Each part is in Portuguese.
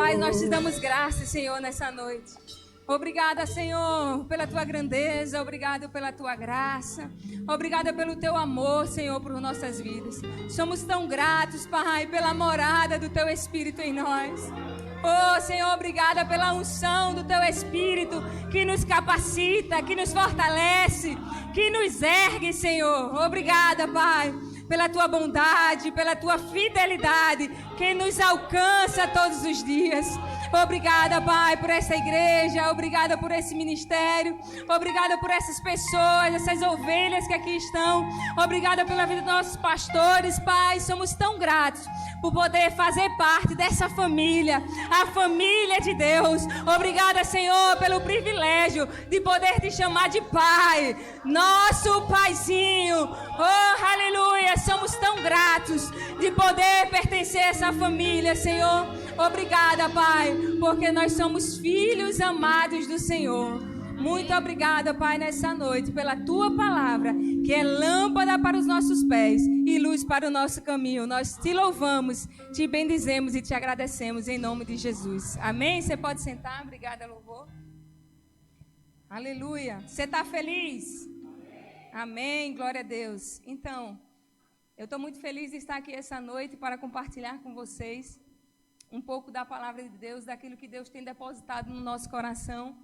Pai, nós te damos graças, Senhor, nessa noite. Obrigada, Senhor, pela tua grandeza, obrigado pela tua graça, obrigada pelo teu amor, Senhor, por nossas vidas. Somos tão gratos, Pai, pela morada do teu Espírito em nós. Oh, Senhor, obrigada pela unção do teu Espírito que nos capacita, que nos fortalece, que nos ergue, Senhor. Obrigada, Pai, pela tua bondade, pela tua fidelidade que nos alcança todos os dias. Obrigada, Pai, por essa igreja, obrigada por esse ministério, obrigada por essas pessoas, essas ovelhas que aqui estão, obrigada pela vida dos nossos pastores, Pai, somos tão gratos por poder fazer parte dessa família, a família de Deus. Obrigada, Senhor, pelo privilégio de poder te chamar de Pai, nosso Paizinho. Oh, aleluia, somos tão gratos de poder pertencer a essa família, Senhor. Obrigada, Pai, porque nós somos filhos amados do Senhor. Muito obrigada, Pai, nessa noite, pela tua palavra, que é lâmpada para os nossos pés e luz para o nosso caminho. Nós te louvamos, te bendizemos e te agradecemos em nome de Jesus. Amém? Você pode sentar. Obrigada, louvor. Aleluia. Você está feliz? Amém. Glória a Deus. Então, eu estou muito feliz de estar aqui essa noite para compartilhar com vocês um pouco da palavra de Deus, daquilo que Deus tem depositado no nosso coração.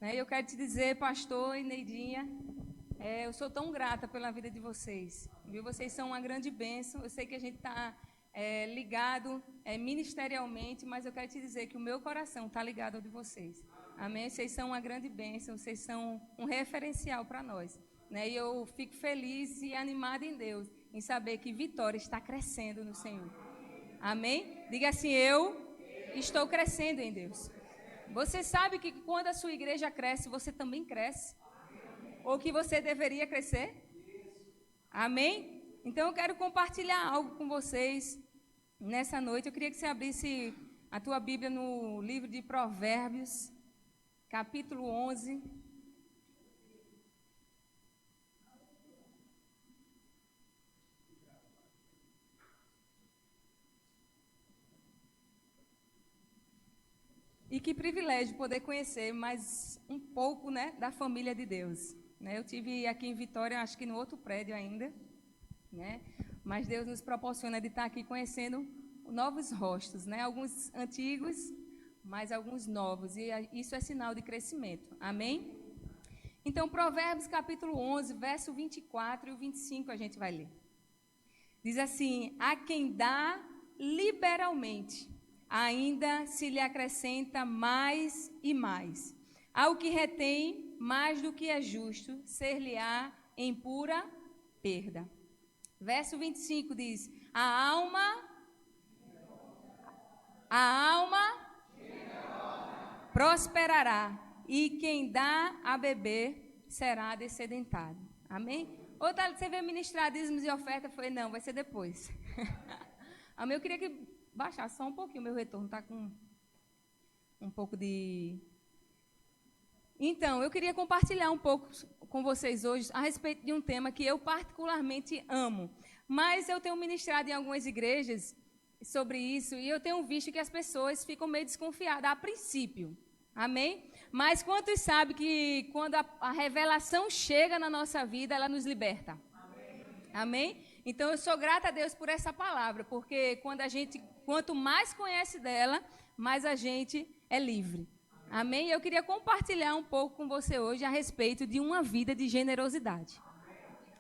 Eu quero te dizer, pastor e Neidinha, eu sou tão grata pela vida de vocês. Viu? Vocês são uma grande bênção. Eu sei que a gente está ligado ministerialmente, mas eu quero te dizer que o meu coração está ligado ao de vocês. Amém? Vocês são uma grande bênção, vocês são um referencial para nós. E eu fico feliz e animada em Deus, em saber que Vitória está crescendo no Senhor. Amém? Diga assim, eu estou crescendo em Deus. Você sabe que quando a sua igreja cresce, você também cresce? Ou que você deveria crescer? Amém? Então eu quero compartilhar algo com vocês nessa noite. Eu queria que você abrisse a tua Bíblia no livro de Provérbios, capítulo 11. E que privilégio poder conhecer mais um pouco, da família de Deus. Eu tive aqui em Vitória, acho que no outro prédio ainda, mas Deus nos proporciona de estar aqui conhecendo novos rostos, alguns antigos, mas alguns novos, e isso é sinal de crescimento. Amém? Então, Provérbios capítulo 11, verso 24 e o 25 a gente vai ler. Diz assim: a quem dá liberalmente, ainda se lhe acrescenta mais e mais. Ao que retém mais do que é justo, ser-lhe-á em pura perda. Verso 25 diz: a alma prosperará, e quem dá a beber será descedentado. Amém? Outra, você veio ministrar dízimos e oferta? Eu falei, não, vai ser depois. Amém? Eu queria que baixar só um pouquinho, meu retorno está com um pouco de... Então, eu queria compartilhar um pouco com vocês hoje a respeito de um tema que eu particularmente amo. Mas eu tenho ministrado em algumas igrejas sobre isso e eu tenho visto que as pessoas ficam meio desconfiadas a princípio. Amém? Mas quantos sabem que quando a revelação chega na nossa vida, ela nos liberta? Amém? Então, eu sou grata a Deus por essa palavra, porque quanto mais conhece dela, mais a gente é livre. Amém? Eu queria compartilhar um pouco com você hoje a respeito de uma vida de generosidade.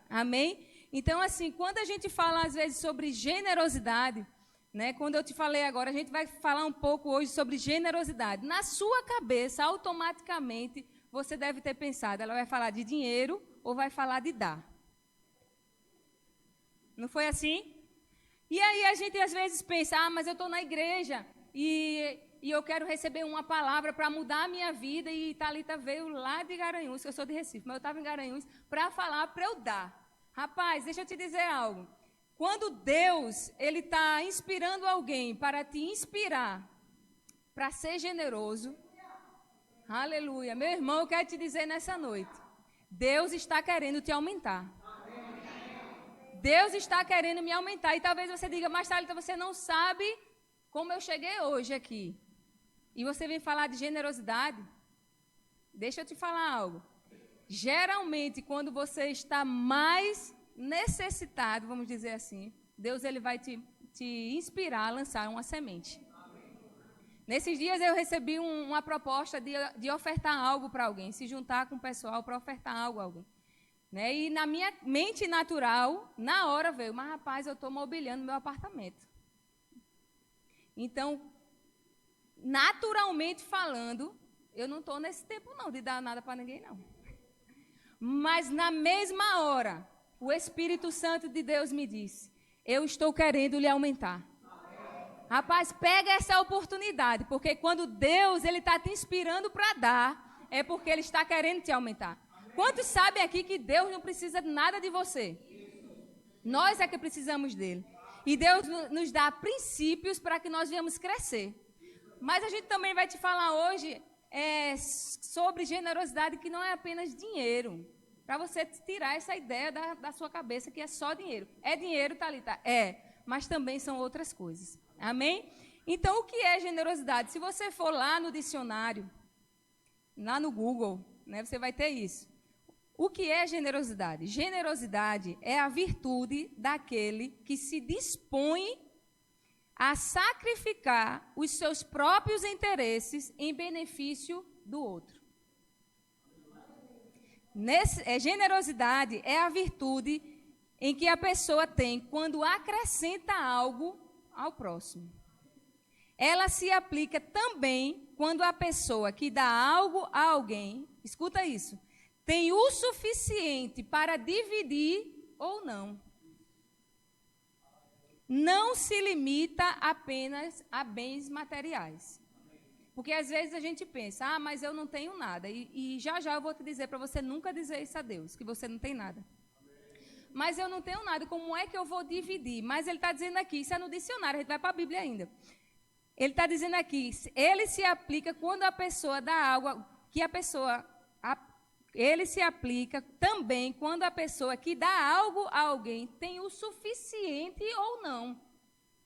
Amém? Então, assim, quando a gente fala, às vezes, sobre generosidade, quando eu te falei agora, a gente vai falar um pouco hoje sobre generosidade. Na sua cabeça, automaticamente, você deve ter pensado, ela vai falar de dinheiro ou vai falar de dar. Não foi assim? E aí a gente às vezes pensa, mas eu estou na igreja e eu quero receber uma palavra para mudar a minha vida, e Thalita veio lá de Garanhuns, que eu sou de Recife, mas eu estava em Garanhuns, para falar para eu dar. Rapaz, deixa eu te dizer algo. Quando Deus ele está inspirando alguém para te inspirar, para ser generoso, aleluia. Meu irmão, eu quero te dizer nessa noite, Deus está querendo te aumentar. Deus está querendo me aumentar. E talvez você diga, mas Thalita, você não sabe como eu cheguei hoje aqui. e você vem falar de generosidade, deixa eu te falar algo. Geralmente, quando você está mais necessitado, vamos dizer assim, Deus ele vai te inspirar a lançar uma semente. Nesses dias eu recebi uma proposta de ofertar algo para alguém, se juntar com o pessoal para ofertar algo a alguém. Né? E na minha mente natural, na hora veio, mas rapaz, eu estou mobiliando meu apartamento. Então, naturalmente falando, eu não estou nesse tempo não, de dar nada para ninguém não. Mas na mesma hora, o Espírito Santo de Deus me disse, eu estou querendo lhe aumentar. Rapaz, pega essa oportunidade, porque quando Deus ele está te inspirando para dar, é porque Ele está querendo te aumentar. Quantos sabem aqui que Deus não precisa de nada de você? Nós é que precisamos dele. E Deus nos dá princípios para que nós venhamos crescer. Mas a gente também vai te falar hoje sobre generosidade, que não é apenas dinheiro. Para você tirar essa ideia da sua cabeça que é só dinheiro. É dinheiro, Thalita? É, mas também são outras coisas. Amém? Então, o que é generosidade? Se você for lá no dicionário, lá no Google, né, você vai ter isso. O que é generosidade? Generosidade é a virtude daquele que se dispõe a sacrificar os seus próprios interesses em benefício do outro. Generosidade é a virtude em que a pessoa tem quando acrescenta algo ao próximo. Ela se aplica também quando a pessoa que dá algo a alguém, escuta isso, tem o suficiente para dividir ou não. Não se limita apenas a bens materiais. Porque às vezes a gente pensa, mas eu não tenho nada. E já eu vou te dizer para você nunca dizer isso a Deus, que você não tem nada. Mas eu não tenho nada, como é que eu vou dividir? Mas ele está dizendo aqui, isso é no dicionário, a gente vai para a Bíblia ainda. Ele está dizendo aqui, ele se aplica quando a pessoa dá algo, que a pessoa... Ele se aplica também quando a pessoa que dá algo a alguém tem o suficiente ou não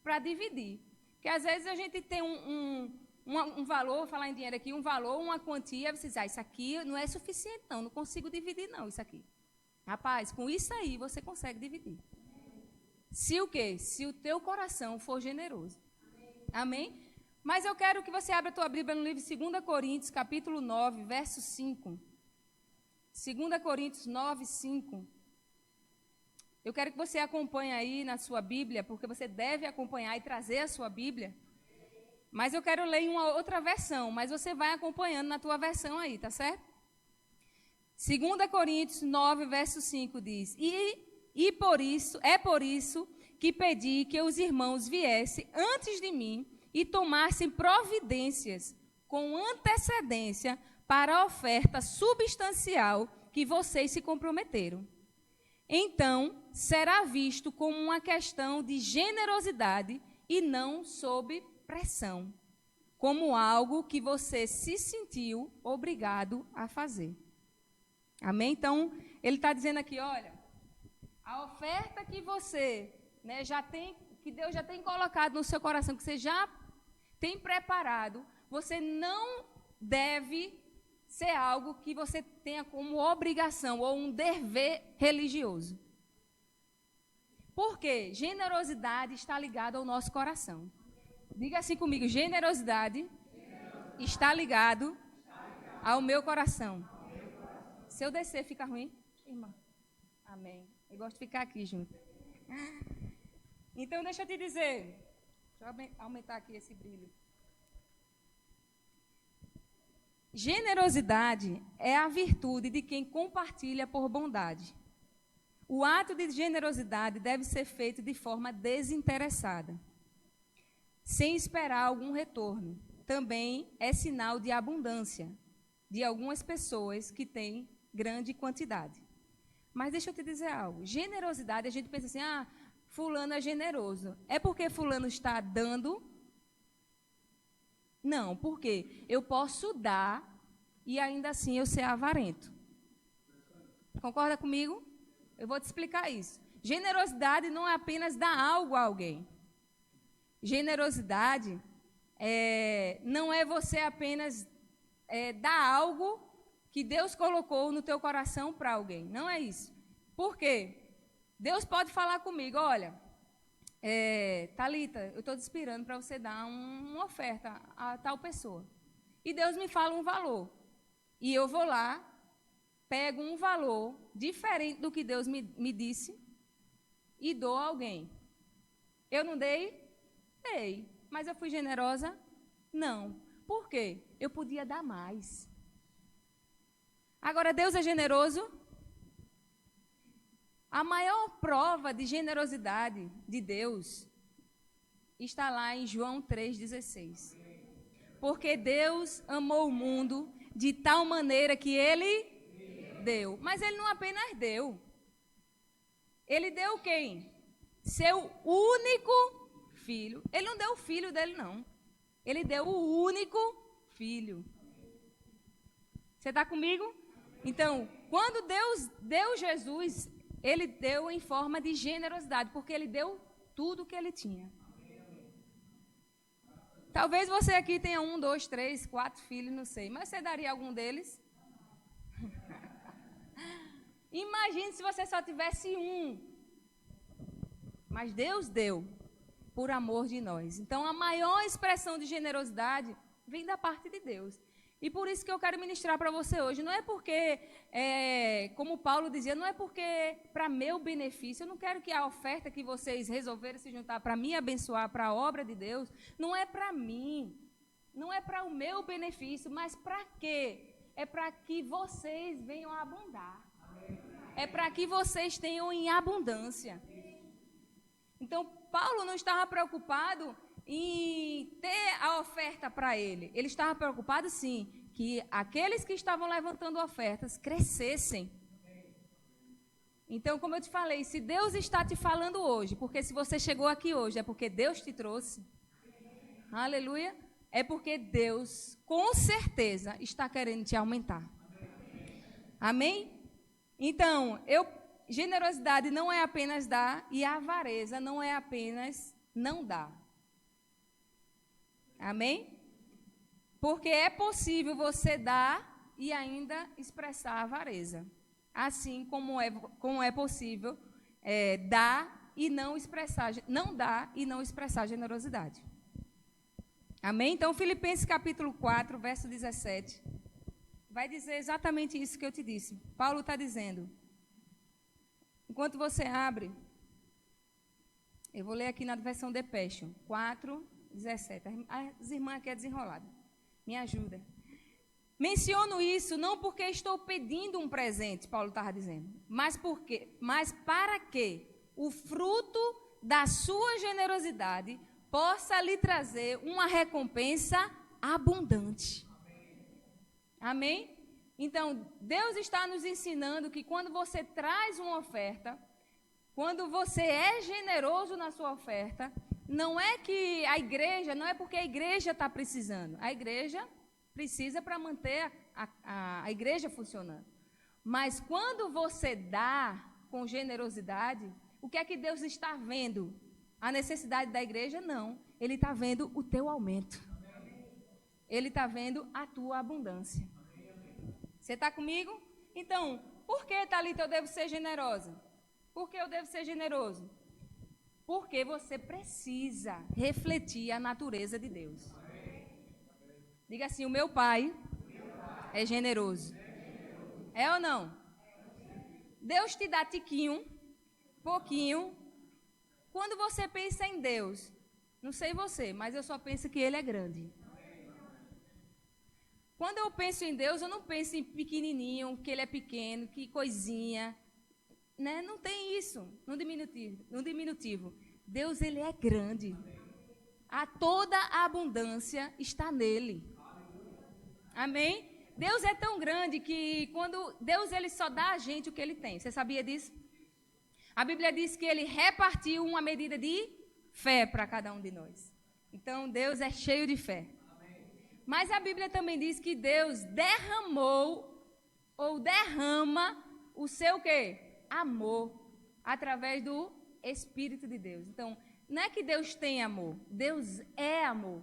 para dividir. Porque às vezes a gente tem um valor, vou falar em dinheiro aqui, um valor, uma quantia, você diz, isso aqui não é suficiente não consigo dividir não, isso aqui. Rapaz, com isso aí você consegue dividir. Se o quê? Se o teu coração for generoso. Amém? Mas eu quero que você abra a tua Bíblia no livro de 2 Coríntios, capítulo 9, verso 5. 2 Coríntios 9, 5. Eu quero que você acompanhe aí na sua Bíblia, porque você deve acompanhar e trazer a sua Bíblia. Mas eu quero ler em uma outra versão, mas você vai acompanhando na tua versão aí, tá certo? 2 Coríntios 9, verso 5 diz, e por isso que pedi que os irmãos viessem antes de mim e tomassem providências com antecedência para a oferta substancial que vocês se comprometeram. Então, será visto como uma questão de generosidade e não sob pressão, como algo que você se sentiu obrigado a fazer. Amém? Então, ele está dizendo aqui, olha, a oferta que você que Deus já tem colocado no seu coração, que você já tem preparado, você não deve ser algo que você tenha como obrigação ou um dever religioso. Por quê? Generosidade está ligada ao nosso coração. Diga assim comigo, generosidade está ligado ao meu coração. Se eu descer, fica ruim? Irmã. Amém. Eu gosto de ficar aqui junto. Então, deixa eu te dizer. Deixa eu aumentar aqui esse brilho. Generosidade é a virtude de quem compartilha por bondade. O ato de generosidade deve ser feito de forma desinteressada, sem esperar algum retorno. Também é sinal de abundância de algumas pessoas que têm grande quantidade. Mas deixa eu te dizer algo. Generosidade, a gente pensa assim, fulano é generoso. É porque fulano está dando? Não, porque eu posso dar e ainda assim eu ser avarento. Concorda comigo? Eu vou te explicar isso. Generosidade não é apenas dar algo a alguém. Generosidade não é é você apenas dar algo que Deus colocou no teu coração para alguém. Não é isso. Por quê? Deus pode falar comigo, olha, Thalita, eu estou te inspirando para você dar uma oferta a tal pessoa. E Deus me fala um valor. E eu vou lá, pego um valor diferente do que Deus me disse e dou a alguém. Eu não dei? Dei. Mas eu fui generosa? Não. Por quê? Eu podia dar mais. Agora, Deus é generoso? A maior prova de generosidade de Deus está lá em João 3,16. Porque Deus amou o mundo de tal maneira que Ele deu. Mas Ele não apenas deu. Ele deu quem? Seu único filho. Ele não deu o filho dele, não. Ele deu o único filho. Você está comigo? Então, quando Deus deu Jesus, Ele deu em forma de generosidade, porque Ele deu tudo o que Ele tinha. Talvez você aqui tenha 1, 2, 3, 4 filhos, não sei, mas você daria algum deles? Imagine se você só tivesse um. Mas Deus deu por amor de nós. Então, a maior expressão de generosidade vem da parte de Deus. E por isso que eu quero ministrar para você hoje. Não é porque, como Paulo dizia, não é porque para meu benefício. Eu não quero que a oferta que vocês resolveram se juntar para me abençoar, para a obra de Deus, não é para mim. Não é para o meu benefício, mas para quê? É para que vocês venham a abundar. É para que vocês tenham em abundância. Então, Paulo não estava preocupado em ter a oferta para ele. Ele estava preocupado, sim, que aqueles que estavam levantando ofertas crescessem. Então, como eu te falei, se Deus está te falando hoje, porque se você chegou aqui hoje, é porque Deus te trouxe. Aleluia. É porque Deus, com certeza, está querendo te aumentar. Amém? Então, generosidade não é apenas dar e a avareza não é apenas não dar. Amém? Porque é possível você dar e ainda expressar a avareza. Assim como é possível dar e não dar e não expressar generosidade. Amém? Então, Filipenses capítulo 4, verso 17, vai dizer exatamente isso que eu te disse. Paulo está dizendo, enquanto você abre, eu vou ler aqui na versão The Passion, 4, 17. As irmãs aqui é desenrolada. Me ajuda. Menciono isso não porque estou pedindo um presente, Paulo estava dizendo, mas para que o fruto da sua generosidade possa lhe trazer uma recompensa abundante. Amém? Então, Deus está nos ensinando que quando você traz uma oferta, quando você é generoso na sua oferta, não é que a igreja, não é porque a igreja está precisando. A igreja precisa para manter a igreja funcionando. Mas quando você dá com generosidade, o que é que Deus está vendo? A necessidade da igreja? Não. Ele está vendo o teu aumento. Ele está vendo a tua abundância. Você está comigo? Então, por que, Thalita, eu devo ser generosa? Por que eu devo ser generoso? Porque você precisa refletir a natureza de Deus. Diga assim, o meu pai é generoso. É ou não? Deus te dá tiquinho, pouquinho. Quando você pensa em Deus, não sei você, mas eu só penso que Ele é grande. Quando eu penso em Deus, eu não penso em pequenininho, que Ele é pequeno, que coisinha. Né? Não tem isso no diminutivo. Deus, Ele é grande. Toda a abundância está nele. Amém? Deus é tão grande que quando Deus Ele só dá a gente o que Ele tem. Você sabia disso? A Bíblia diz que Ele repartiu uma medida de fé para cada um de nós. Então, Deus é cheio de fé. Mas a Bíblia também diz que Deus derramou ou derrama o seu quê? Amor através do Espírito de Deus. Então, não é que Deus tem amor, Deus é amor.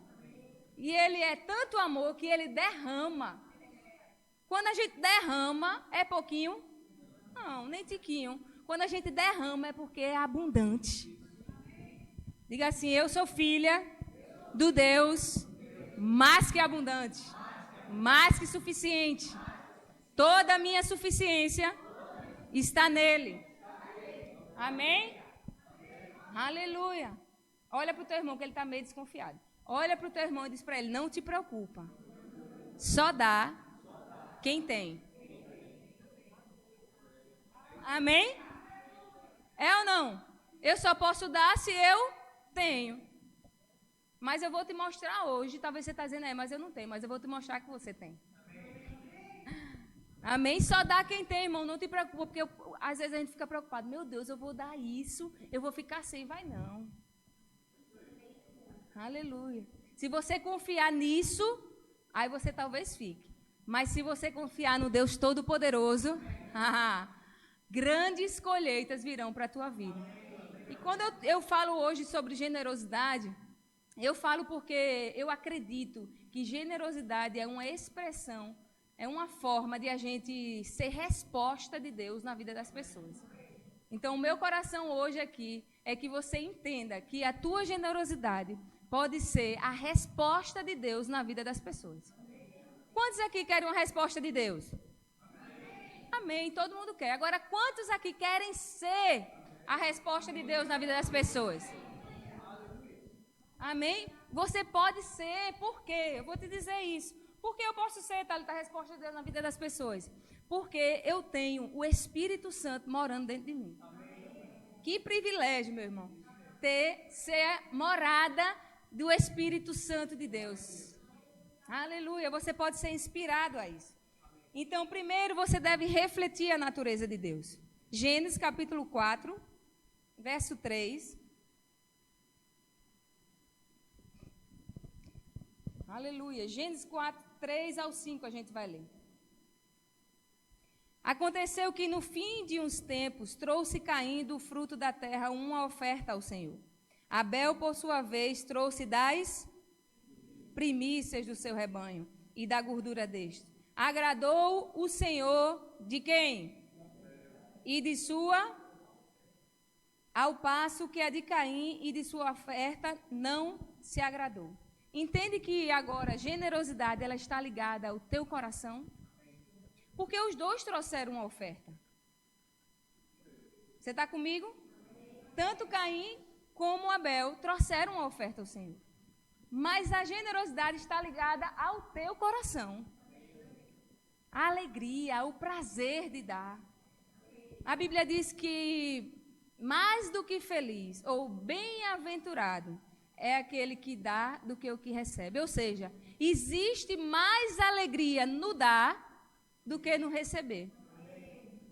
E ele é tanto amor que ele derrama. Quando a gente derrama, é pouquinho? Não, nem tiquinho. Quando a gente derrama é porque é abundante. Diga assim, eu sou filha do Deus mais que abundante, mais que suficiente. Toda a minha suficiência está nele. Amém? Aleluia. Olha para o teu irmão que ele está meio desconfiado. Olha para o teu irmão e diz para ele, não te preocupa. Só dá quem tem. Amém? É ou não? Eu só posso dar se eu tenho. Mas eu vou te mostrar hoje. Talvez você está dizendo, mas eu não tenho. Mas eu vou te mostrar que você tem. Amém? Só dá quem tem, irmão. Não te preocupa. Porque às vezes a gente fica preocupado. Meu Deus, eu vou dar isso. Eu vou ficar sem. Vai não. Aleluia. Se você confiar nisso, aí você talvez fique. Mas se você confiar no Deus Todo-Poderoso, grandes colheitas virão para a tua vida. E quando eu falo hoje sobre generosidade, eu falo porque eu acredito que generosidade é uma expressão, é uma forma de a gente ser resposta de Deus na vida das pessoas. Então, o meu coração hoje aqui é que você entenda que a tua generosidade pode ser a resposta de Deus na vida das pessoas. Quantos aqui querem uma resposta de Deus? Amém, todo mundo quer. Agora, quantos aqui querem ser a resposta de Deus na vida das pessoas? Amém? Você pode ser, por quê? Eu vou te dizer isso. Por que eu posso ser, Thalita, a resposta de Deus na vida das pessoas? Porque eu tenho o Espírito Santo morando dentro de mim. Que privilégio, meu irmão, ser morada do Espírito Santo de Deus. Aleluia, você pode ser inspirado a isso. Então, primeiro você deve refletir a natureza de Deus. Gênesis capítulo 4, verso 3. Aleluia. Gênesis 4, 3 ao 5 a gente vai ler. Aconteceu que no fim de uns tempos trouxe Caim do fruto da terra uma oferta ao Senhor. Abel, por sua vez, trouxe das primícias do seu rebanho e da gordura deste. Agradou o Senhor de quem? E de sua, ao passo que a de Caim e de sua oferta não se agradou. Entende que agora a generosidade ela está ligada ao teu coração? Porque os dois trouxeram uma oferta. Você está comigo? Tanto Caim como Abel trouxeram uma oferta ao Senhor. Mas a generosidade está ligada ao teu coração. A alegria, o prazer de dar. A Bíblia diz que mais do que feliz ou bem-aventurado é aquele que dá do que o que recebe. Ou seja, existe mais alegria no dar do que no receber.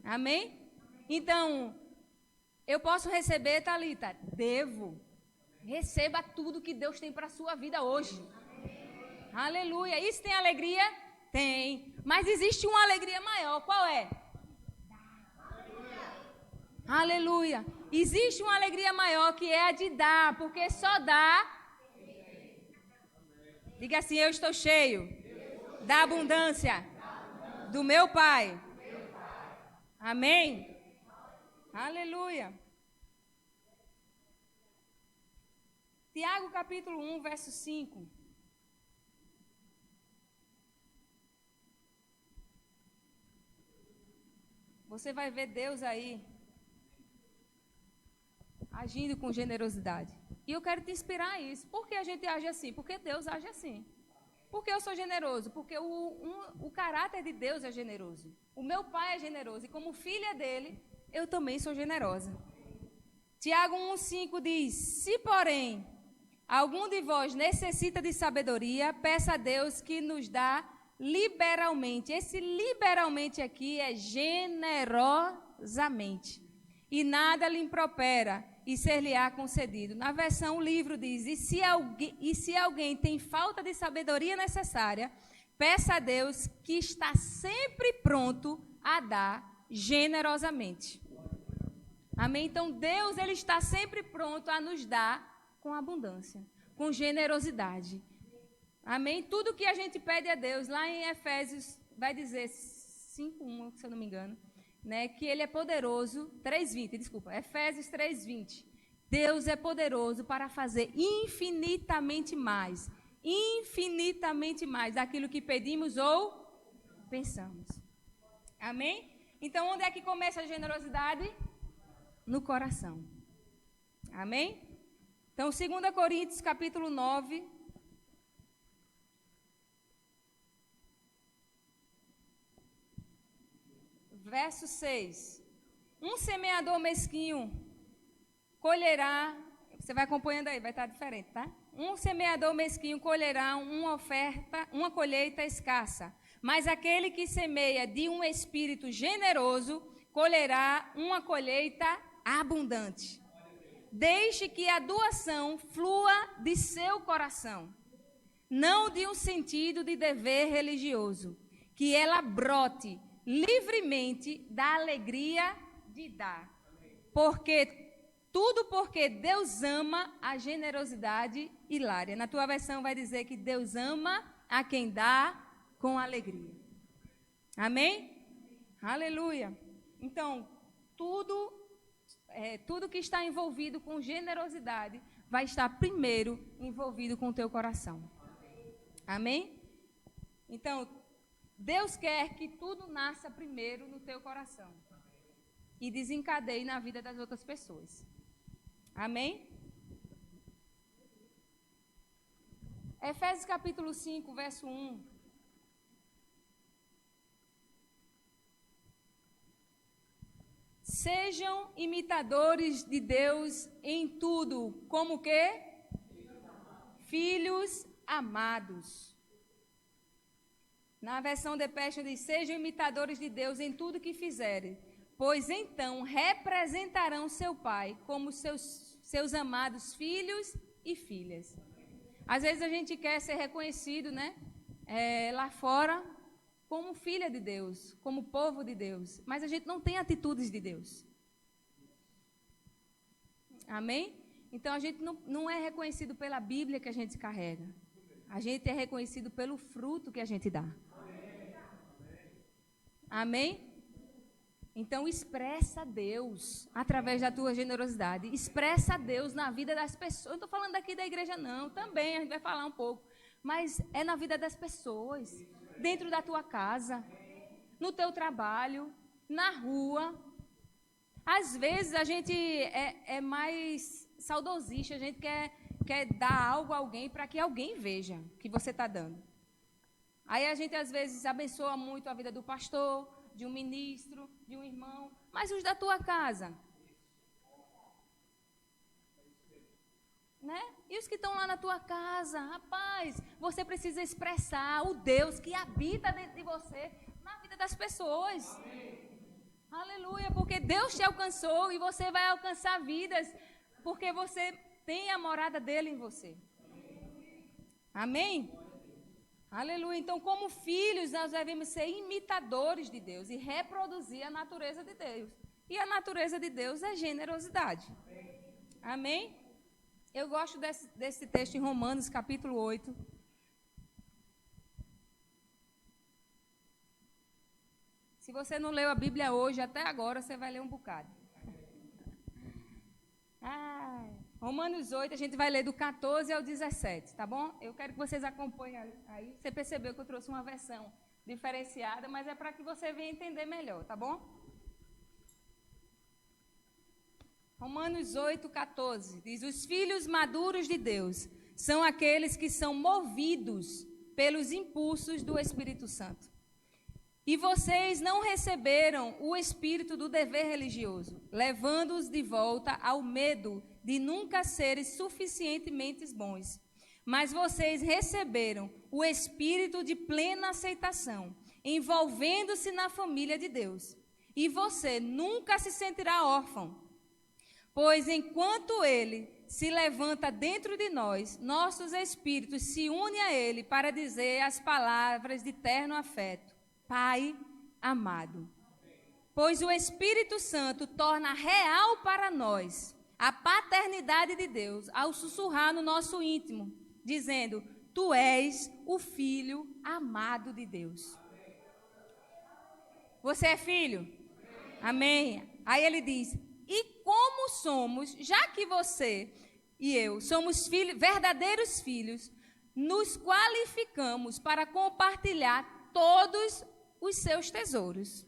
Amém? Então, eu posso receber, Thalita? Devo. Receba tudo que Deus tem para a sua vida hoje. Aleluia. Isso tem alegria? Tem. Mas existe uma alegria maior. Qual é? Aleluia. Existe uma alegria maior que é a de dar, porque só dá. Diga assim, eu estou cheio da abundância do meu Pai. Amém? Aleluia. Tiago capítulo 1, verso 5. Você vai ver Deus aí agindo com generosidade. E eu quero te inspirar a isso. Por que a gente age assim? Porque Deus age assim. Por que eu sou generoso? Porque o caráter de Deus é generoso. O meu Pai é generoso. E como filha dele, eu também sou generosa. Tiago 1,5 diz: se, porém, algum de vós necessita de sabedoria, peça a Deus que nos dá liberalmente. Esse liberalmente aqui é generosamente. E nada lhe impropera, e ser-lhe-á concedido. Na versão livro diz: e se alguém tem falta de sabedoria necessária, peça a Deus que está sempre pronto a dar generosamente. Amém? Então Deus ele está sempre pronto a nos dar com abundância, com generosidade. Amém? Tudo que a gente pede a Deus, lá em Efésios, vai dizer 5:1, se eu não me engano, né, que Ele é poderoso, 3:20, desculpa, Efésios 3:20. Deus é poderoso para fazer infinitamente mais daquilo que pedimos ou pensamos. Amém? Então, onde é que começa a generosidade? No coração. Amém? Então, 2 Coríntios, capítulo 9. Verso 6. Um semeador mesquinho colherá, você vai acompanhando aí, vai estar diferente, tá? Um semeador mesquinho colherá uma colheita escassa, mas aquele que semeia de um espírito generoso colherá uma colheita abundante. Deixe que a doação flua de seu coração, não de um sentido de dever religioso, que ela brote livremente da alegria de dar. Porque Deus ama a generosidade hilária. Na tua versão vai dizer que Deus ama a quem dá com alegria. Amém? Aleluia. Então, tudo que está envolvido com generosidade vai estar primeiro envolvido com o teu coração. Amém? Então, Deus quer que tudo nasça primeiro no teu coração e desencadeie na vida das outras pessoas. Amém? Efésios capítulo 5, verso 1. Sejam imitadores de Deus em tudo, como o quê? Filhos amados. Na versão de Passion diz, sejam imitadores de Deus em tudo que fizerem, pois então representarão seu Pai como seus amados filhos e filhas. Às vezes a gente quer ser reconhecido, né, lá fora, como filha de Deus, como povo de Deus, mas a gente não tem atitudes de Deus. Amém? Então a gente não é reconhecido pela Bíblia que a gente carrega. A gente é reconhecido pelo fruto que a gente dá. Amém? Então expressa Deus através da tua generosidade. Expressa Deus na vida das pessoas. Eu não estou falando aqui da igreja não, também a gente vai falar um pouco. Mas é na vida das pessoas, dentro da tua casa, no teu trabalho, na rua. Às vezes a gente é mais saudosista, a gente quer dar algo a alguém para que alguém veja que você está dando. Aí a gente às vezes abençoa muito a vida do pastor, de um ministro, de um irmão, mas os da tua casa, né? E os que estão lá na tua casa, rapaz, você precisa expressar o Deus que habita dentro de você na vida das pessoas. Amém. Aleluia, porque Deus te alcançou e você vai alcançar vidas, porque você tem a morada dele em você. Amém? Aleluia. Então, como filhos, nós devemos ser imitadores de Deus e reproduzir a natureza de Deus. E a natureza de Deus é generosidade. Amém? Eu gosto desse texto em Romanos, capítulo 8. Se você não leu a Bíblia hoje, até agora, você vai ler um bocado. Romanos 8, a gente vai ler do 14 ao 17, tá bom? Eu quero que vocês acompanhem aí. Você percebeu que eu trouxe uma versão diferenciada, mas é para que você venha entender melhor, tá bom? Romanos 8, 14, diz, os filhos maduros de Deus são aqueles que são movidos pelos impulsos do Espírito Santo. E vocês não receberam o espírito do dever religioso, levando-os de volta ao medo de nunca serem suficientemente bons. Mas vocês receberam o espírito de plena aceitação, envolvendo-se na família de Deus. E você nunca se sentirá órfão, pois enquanto Ele se levanta dentro de nós, nossos espíritos se unem a Ele para dizer as palavras de terno afeto. Pai amado, pois o Espírito Santo torna real para nós a paternidade de Deus ao sussurrar no nosso íntimo, dizendo, tu és o filho amado de Deus. Você é filho? Amém. Aí ele diz, e como somos, já que você e eu somos verdadeiros filhos, nos qualificamos para compartilhar todos os seus tesouros.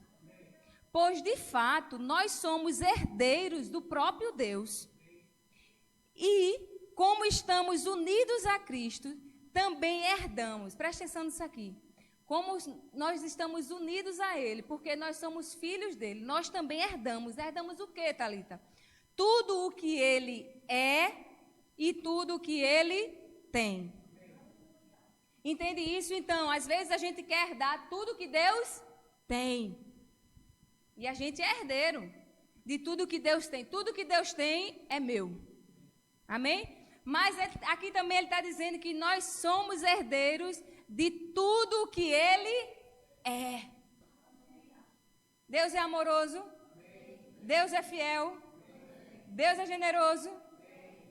Pois, de fato, nós somos herdeiros do próprio Deus. E, como estamos unidos a Cristo, também herdamos. Presta atenção nisso aqui. Como nós estamos unidos a Ele, porque nós somos filhos dEle, nós também herdamos. Herdamos o quê, Thalita? Tudo o que Ele é e tudo o que Ele tem. Entende isso? Então, às vezes a gente quer herdar tudo que Deus tem. E a gente é herdeiro de tudo que Deus tem. Tudo que Deus tem é meu. Amém? Mas aqui também ele está dizendo que nós somos herdeiros de tudo que Ele é. Deus é amoroso. Deus é fiel. Deus é generoso.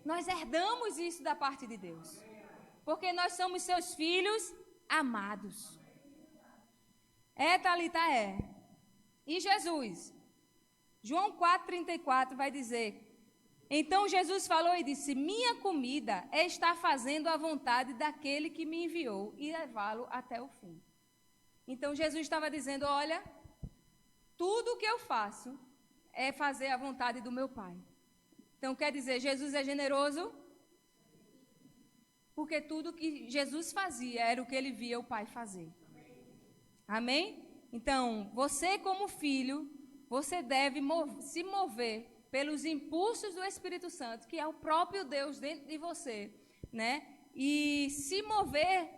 Nós herdamos isso da parte de Deus. Porque nós somos seus filhos amados. Thalita, é. E Jesus, João 4,34 vai dizer, então Jesus falou e disse, minha comida é estar fazendo a vontade daquele que me enviou e levá-lo até o fim. Então Jesus estava dizendo, olha, tudo o que eu faço é fazer a vontade do meu Pai. Então quer dizer, Jesus é generoso? Porque tudo que Jesus fazia era o que ele via o Pai fazer. Amém? Então, você como filho, você deve se mover pelos impulsos do Espírito Santo, que é o próprio Deus dentro de você, né? E se mover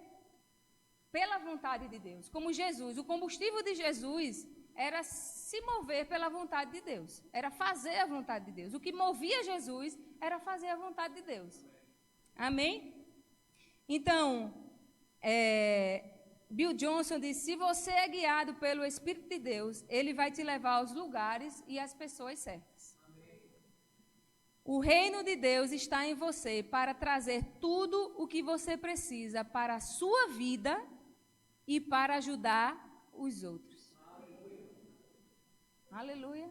pela vontade de Deus. Como Jesus, o combustível de Jesus era se mover pela vontade de Deus, era fazer a vontade de Deus. O que movia Jesus era fazer a vontade de Deus. Amém? Então, Bill Johnson diz, se você é guiado pelo Espírito de Deus, Ele vai te levar aos lugares e às pessoas certas. O reino de Deus está em você para trazer tudo o que você precisa para a sua vida e para ajudar os outros. Aleluia.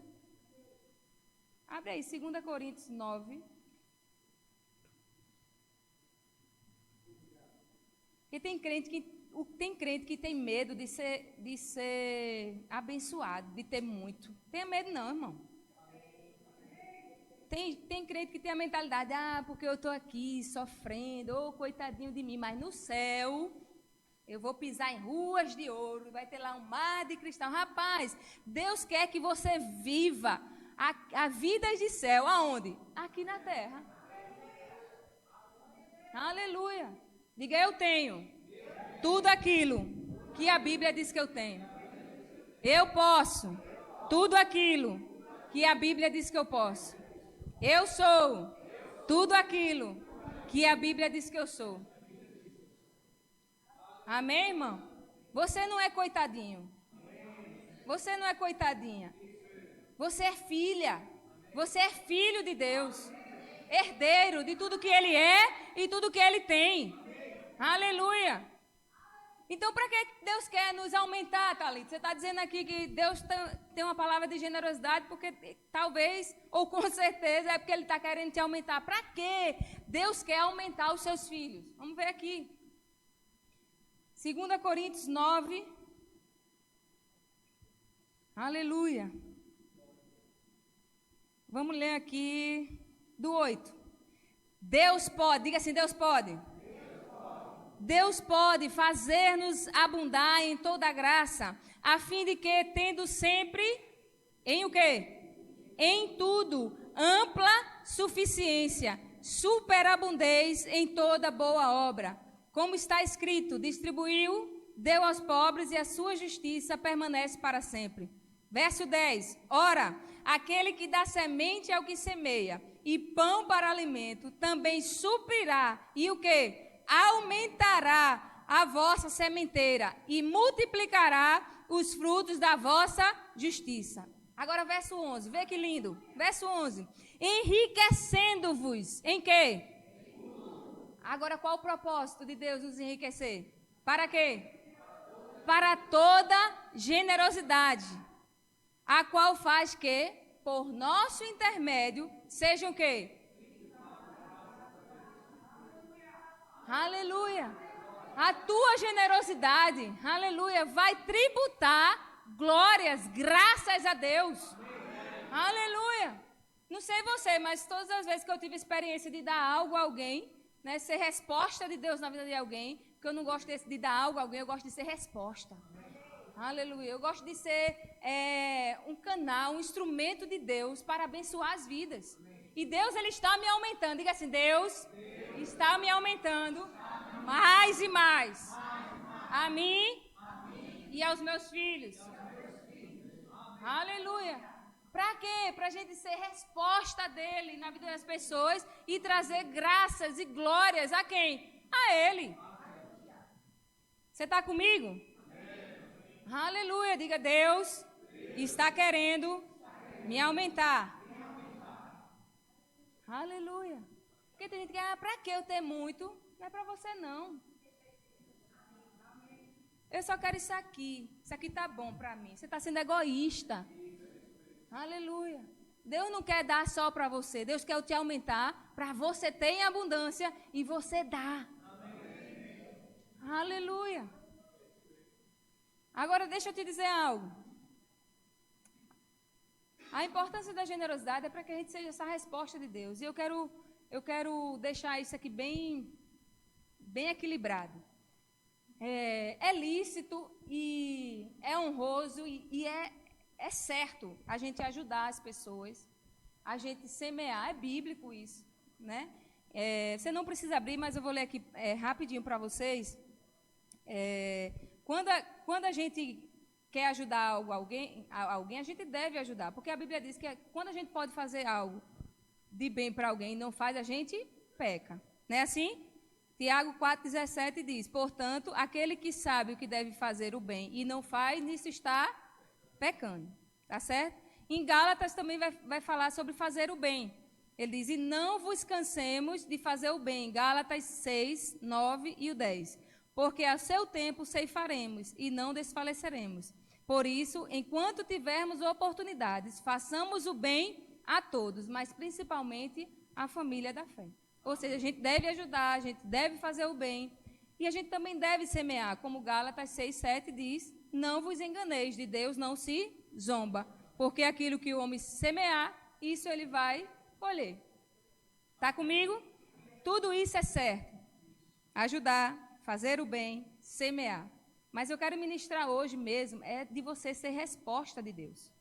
Abre aí, 2 Coríntios 9. Porque tem crente que tem medo de ser abençoado, de ter muito. Tenha medo não, irmão. Tem crente que tem a mentalidade, porque eu estou aqui sofrendo, coitadinho de mim, mas no céu eu vou pisar em ruas de ouro, vai ter lá um mar de cristal. Rapaz, Deus quer que você viva a vida de céu. Aonde? Aqui na terra. Aleluia. Diga, eu tenho tudo aquilo que a Bíblia diz que eu tenho. Eu posso tudo aquilo que a Bíblia diz que eu posso. Eu sou tudo aquilo que a Bíblia diz que eu sou. Amém, irmão? Você não é coitadinho. Você não é coitadinha. Você é filha. Você é filho de Deus. Herdeiro de tudo que Ele é e tudo que Ele tem. Aleluia. Então, para que Deus quer nos aumentar, Thalita? Você está dizendo aqui que Deus tem uma palavra de generosidade, porque talvez, ou com certeza, é porque Ele está querendo te aumentar. Para que Deus quer aumentar os seus filhos? Vamos ver aqui. 2 Coríntios 9. Aleluia. Vamos ler aqui do 8. Deus pode, diga assim, Deus pode. Deus pode fazer-nos abundar em toda graça, a fim de que, tendo sempre, em o quê? Em tudo, ampla suficiência, superabundez em toda boa obra. Como está escrito, distribuiu, deu aos pobres e a sua justiça permanece para sempre. Verso 10, ora, aquele que dá semente ao que semeia e pão para alimento, também suprirá, e o quê? Aumentará a vossa sementeira e multiplicará os frutos da vossa justiça. Agora verso 11, vê que lindo. Verso 11, enriquecendo-vos em quê? Agora, qual o propósito de Deus nos enriquecer? Para quê? Para toda generosidade, a qual faz que, por nosso intermédio, sejam o quê? Aleluia! A tua generosidade, aleluia, vai tributar glórias, graças a Deus. Aleluia! Não sei você, mas todas as vezes que eu tive experiência de dar algo a alguém, né, ser resposta de Deus na vida de alguém, porque eu não gosto de dar algo a alguém, eu gosto de ser resposta. Aleluia. Eu gosto de ser um canal, um instrumento de Deus para abençoar as vidas. E Deus, Ele está me aumentando. Diga assim, Deus está me aumentando mais e mais. A mim e aos meus filhos. Aleluia. Para quê? Para a gente ser resposta dEle na vida das pessoas e trazer graças e glórias a quem? A Ele. Você está comigo? Aleluia, diga, Deus está querendo me aumentar. Aleluia. Porque tem gente que, para que eu ter muito? Não é para você não. Eu só quero isso aqui está bom para mim. Você está sendo egoísta. Aleluia. Deus não quer dar só para você, Deus quer te aumentar para você ter em abundância e você dá. Aleluia. Agora, deixa eu te dizer algo. A importância da generosidade é para que a gente seja essa resposta de Deus. E eu quero deixar isso aqui bem equilibrado. É lícito e é honroso e é certo a gente ajudar as pessoas, a gente semear. É bíblico isso, né? Você não precisa abrir, mas eu vou ler aqui rapidinho para vocês. Quando a gente quer ajudar alguém, a gente deve ajudar, porque a Bíblia diz que quando a gente pode fazer algo de bem para alguém e não faz, a gente peca. Não é assim? Tiago 4,17 diz, portanto, aquele que sabe o que deve fazer o bem e não faz, nisso está pecando. Tá certo? Em Gálatas também vai falar sobre fazer o bem. Ele diz, e não vos cansemos de fazer o bem. Gálatas 6, 9 e o 10. Porque a seu tempo ceifaremos e não desfaleceremos. Por isso, enquanto tivermos oportunidades, façamos o bem a todos, mas principalmente à família da fé. Ou seja, a gente deve ajudar, a gente deve fazer o bem. E a gente também deve semear, como Gálatas 6, 7 diz, não vos enganeis, de Deus não se zomba. Porque aquilo que o homem semear, isso ele vai colher. Está comigo? Tudo isso é certo. Ajudar, fazer o bem, semear. Mas eu quero ministrar hoje mesmo, de você ser resposta de Deus.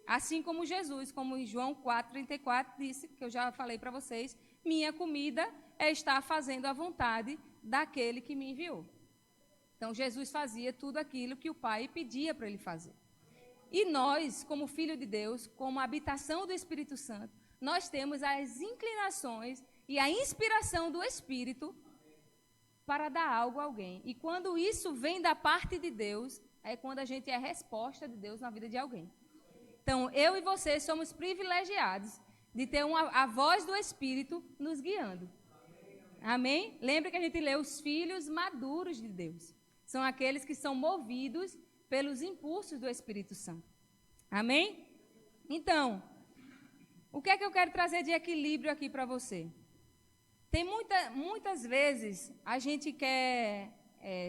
Assim como Jesus, como em João 4,34 disse, que eu já falei para vocês, minha comida é estar fazendo a vontade daquele que me enviou. Então, Jesus fazia tudo aquilo que o Pai pedia para ele fazer. E nós, como filho de Deus, como habitação do Espírito Santo, nós temos as inclinações e a inspiração do Espírito para dar algo a alguém. E quando isso vem da parte de Deus, é quando a gente é a resposta de Deus na vida de alguém. Então, eu e você somos privilegiados de ter a voz do Espírito nos guiando. Amém? Lembra que a gente lê os filhos maduros de Deus. São aqueles que são movidos pelos impulsos do Espírito Santo. Amém? Então, o que é que eu quero trazer de equilíbrio aqui para você? Tem muitas vezes a gente quer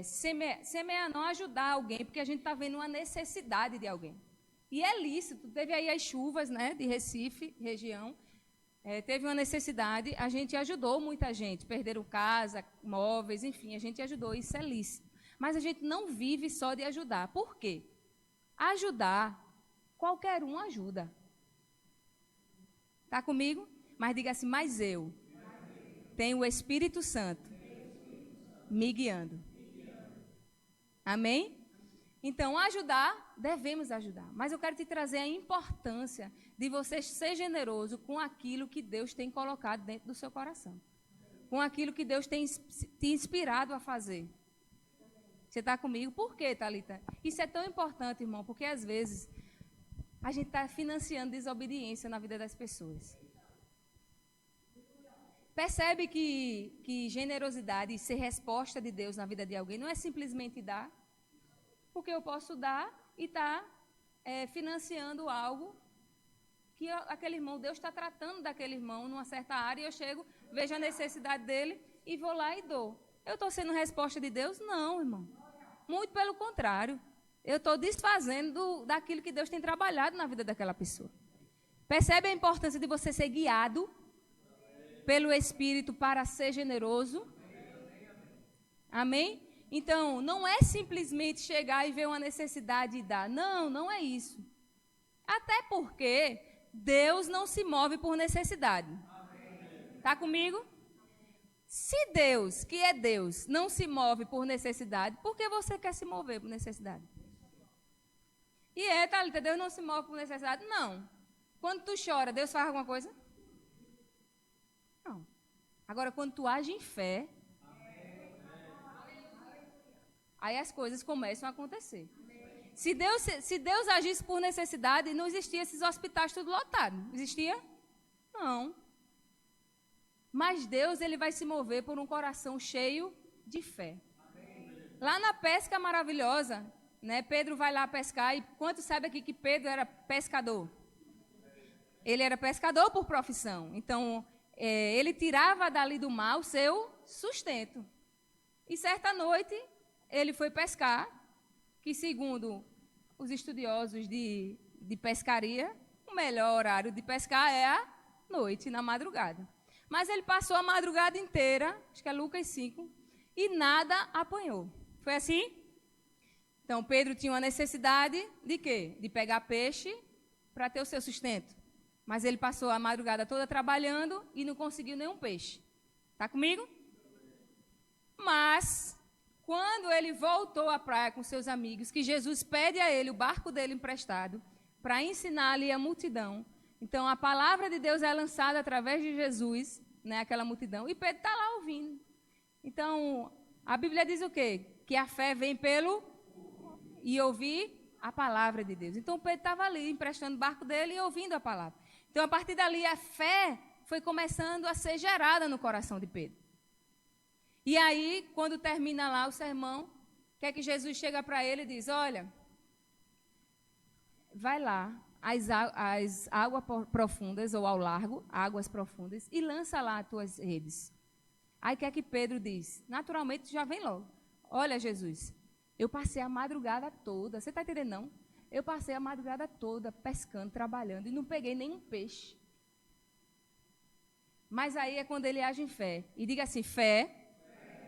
semear, não ajudar alguém, porque a gente está vendo uma necessidade de alguém. E é lícito, teve aí as chuvas, né, de Recife, região, teve uma necessidade, a gente ajudou muita gente, perderam casa, móveis, enfim, a gente ajudou, isso é lícito. Mas a gente não vive só de ajudar. Por quê? Ajudar, qualquer um ajuda. Está comigo? Mas diga assim, mas eu tenho o Espírito Santo me guiando. Amém? Então, ajudar, devemos ajudar. Mas eu quero te trazer a importância de você ser generoso com aquilo que Deus tem colocado dentro do seu coração. Com aquilo que Deus tem te inspirado a fazer. Você está comigo? Por quê, Thalita? Isso é tão importante, irmão, porque às vezes a gente está financiando desobediência na vida das pessoas. Percebe que generosidade e ser resposta de Deus na vida de alguém não é simplesmente dar, porque eu posso dar e estar financiando algo que aquele irmão, Deus está tratando daquele irmão numa certa área, e eu chego, vejo a necessidade dele e vou lá e dou. Eu estou sendo resposta de Deus? Não, irmão. Muito pelo contrário. Eu estou desfazendo daquilo que Deus tem trabalhado na vida daquela pessoa. Percebe a importância de você ser guiado pelo Espírito para ser generoso? Amém? Então, não é simplesmente chegar e ver uma necessidade e dar. Não, não é isso. Até porque Deus não se move por necessidade. Está comigo? Se Deus, que é Deus, não se move por necessidade, por que você quer se mover por necessidade? E Thalita, Deus não se move por necessidade? Não. Quando tu chora, Deus faz alguma coisa? Não. Agora, quando tu age em fé, aí as coisas começam a acontecer. Se Deus agisse por necessidade, não existia esses hospitais tudo lotados. Existia? Não. Mas Deus, ele vai se mover por um coração cheio de fé. Lá na pesca maravilhosa, né, Pedro vai lá pescar, e quantos sabem aqui que Pedro era pescador? Ele era pescador por profissão. Então, ele tirava dali do mar o seu sustento. E certa noite, ele foi pescar, que segundo os estudiosos de pescaria, o melhor horário de pescar é a noite, na madrugada. Mas ele passou a madrugada inteira, acho que é Lucas 5, e nada apanhou. Foi assim? Então, Pedro tinha uma necessidade de quê? De pegar peixe para ter o seu sustento. Mas ele passou a madrugada toda trabalhando e não conseguiu nenhum peixe. Está comigo? Mas, quando ele voltou à praia com seus amigos, que Jesus pede a ele o barco dele emprestado para ensinar ali a multidão. Então, a palavra de Deus é lançada através de Jesus, né, aquela multidão, e Pedro está lá ouvindo. Então, a Bíblia diz o quê? Que a fé vem pelo e ouvir a palavra de Deus. Então, Pedro estava ali, emprestando o barco dele e ouvindo a palavra. Então, a partir dali, a fé foi começando a ser gerada no coração de Pedro. E aí, quando termina lá o sermão, o que é que Jesus chega para ele e diz? Olha, vai lá, às águas profundas, ou ao largo, águas profundas, e lança lá as tuas redes. Aí o que é que Pedro diz? Naturalmente já vem logo. Olha, Jesus, eu passei a madrugada toda, você está entendendo não? Eu passei a madrugada toda pescando, trabalhando, e não peguei nenhum peixe. Mas aí é quando ele age em fé. E diga assim, fé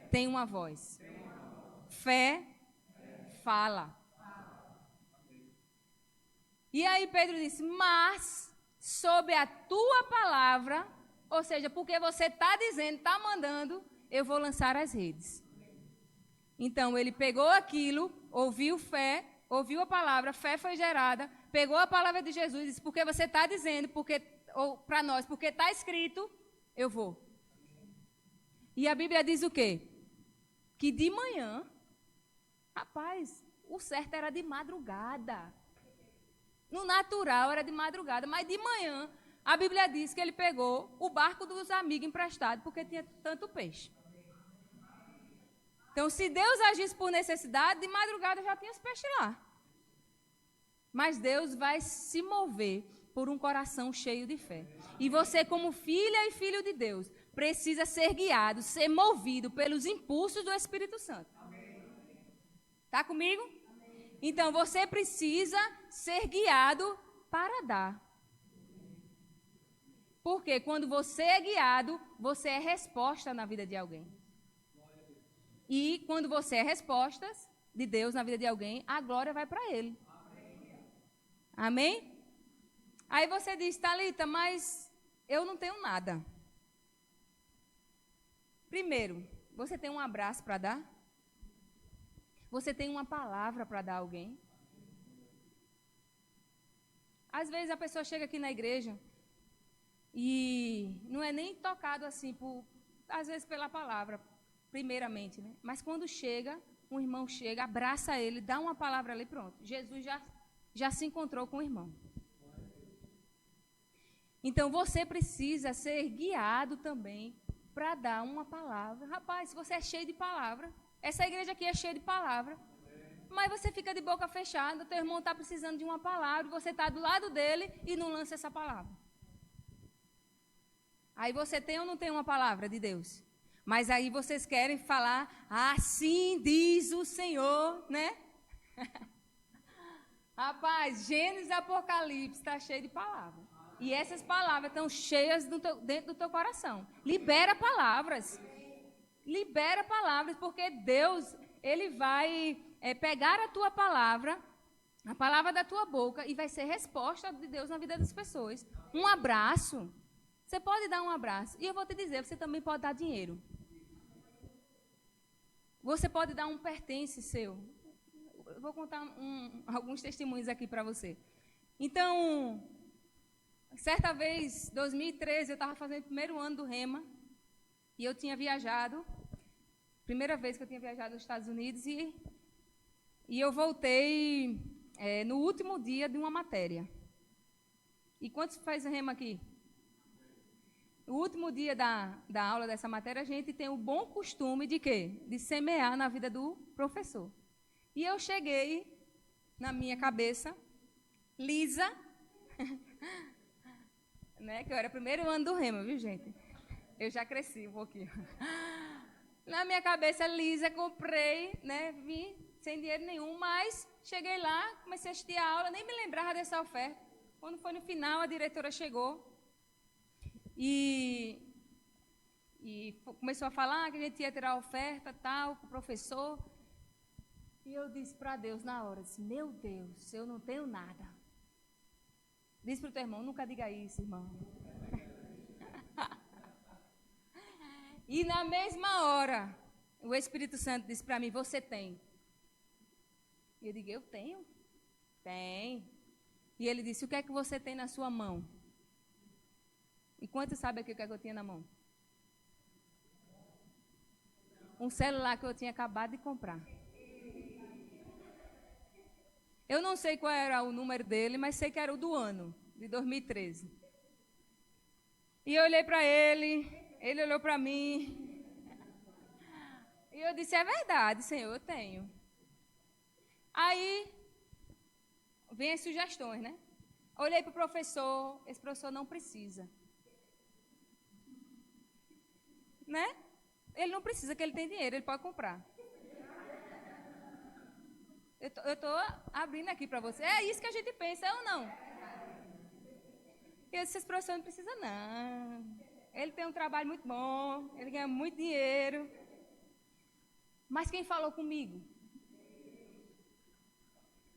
tem uma voz. Fé fala. E aí Pedro disse, mas sob a tua palavra, ou seja, porque você está dizendo, está mandando, eu vou lançar as redes. Então ele pegou aquilo, ouviu fé, ouviu a palavra, fé foi gerada, pegou a palavra de Jesus e disse, porque você está dizendo, para nós, porque está escrito, eu vou. E a Bíblia diz o quê? Que de manhã, rapaz, o certo era de madrugada. No natural era de madrugada, mas de manhã, a Bíblia diz que ele pegou o barco dos amigos emprestado, porque tinha tanto peixe. Então, se Deus agisse por necessidade, de madrugada já tinha os peixes lá. Mas Deus vai se mover por um coração cheio de fé. E você, como filha e filho de Deus, precisa ser guiado, ser movido pelos impulsos do Espírito Santo. Está comigo? Então, você precisa ser guiado para dar. Porque quando você é guiado, você é resposta na vida de alguém. E quando você é resposta de Deus na vida de alguém, a glória vai para ele. Amém? Aí você diz, Thalita, mas eu não tenho nada. Primeiro, você tem um abraço para dar? Você tem uma palavra para dar a alguém? Às vezes a pessoa chega aqui na igreja e não é nem tocado assim, às vezes pela palavra, primeiramente, né? Mas quando chega, um irmão chega, abraça ele, dá uma palavra ali, pronto. Jesus já se encontrou com o irmão. Então, você precisa ser guiado também para dar uma palavra. Rapaz, se você é cheio de palavra, essa igreja aqui é cheia de palavra, mas você fica de boca fechada, teu irmão está precisando de uma palavra, você está do lado dele e não lança essa palavra. Aí você tem ou não tem uma palavra de Deus? Mas aí vocês querem falar, assim diz o Senhor, né? Rapaz, Gênesis e Apocalipse está cheio de palavras. E essas palavras estão cheias dentro do teu coração. Libera palavras. Libera palavras, porque Deus, Ele vai pegar a tua palavra, a palavra da tua boca, e vai ser resposta de Deus na vida das pessoas. Um abraço. Você pode dar um abraço. E eu vou te dizer, você também pode dar dinheiro. Você pode dar um pertence seu. Eu vou contar alguns testemunhos aqui para você. Então, certa vez, 2013, eu estava fazendo o primeiro ano do Rema, e eu tinha viajado, primeira vez que eu tinha viajado aos Estados Unidos, e eu voltei no último dia de uma matéria. E quantos faz o Rema aqui? O último dia da aula dessa matéria, a gente tem o bom costume de quê? De semear na vida do professor. E eu cheguei, na minha cabeça, lisa, né, que eu era o primeiro ano do Rema, viu, gente? Eu já cresci um pouquinho. Na minha cabeça, lisa, comprei, né, vim sem dinheiro nenhum, mas cheguei lá, comecei a assistir a aula, nem me lembrava dessa oferta. Quando foi no final, a diretora chegou e começou a falar que a gente ia tirar a oferta, tal, para o professor. E eu disse para Deus na hora, disse, meu Deus, eu não tenho nada. Diz para o teu irmão, nunca diga isso, irmão. E na mesma hora, o Espírito Santo disse para mim, você tem. E eu digo, eu tenho? Tem. E ele disse, o que é que você tem na sua mão? E quantos sabem aqui o que é que eu tinha na mão? Um celular que eu tinha acabado de comprar. Eu não sei qual era o número dele, mas sei que era o do ano, de 2013. E eu olhei para ele olhou para mim. E eu disse, é verdade, Senhor, eu tenho. Aí, vem as sugestões, né? Olhei para o professor, esse professor não precisa. Né? Ele não precisa, que ele tem dinheiro, ele pode comprar. Eu estou abrindo aqui para você. É isso que a gente pensa, é ou não? E eu disse, esse professor não precisa, não. Ele tem um trabalho muito bom, ele ganha muito dinheiro. Mas quem falou comigo?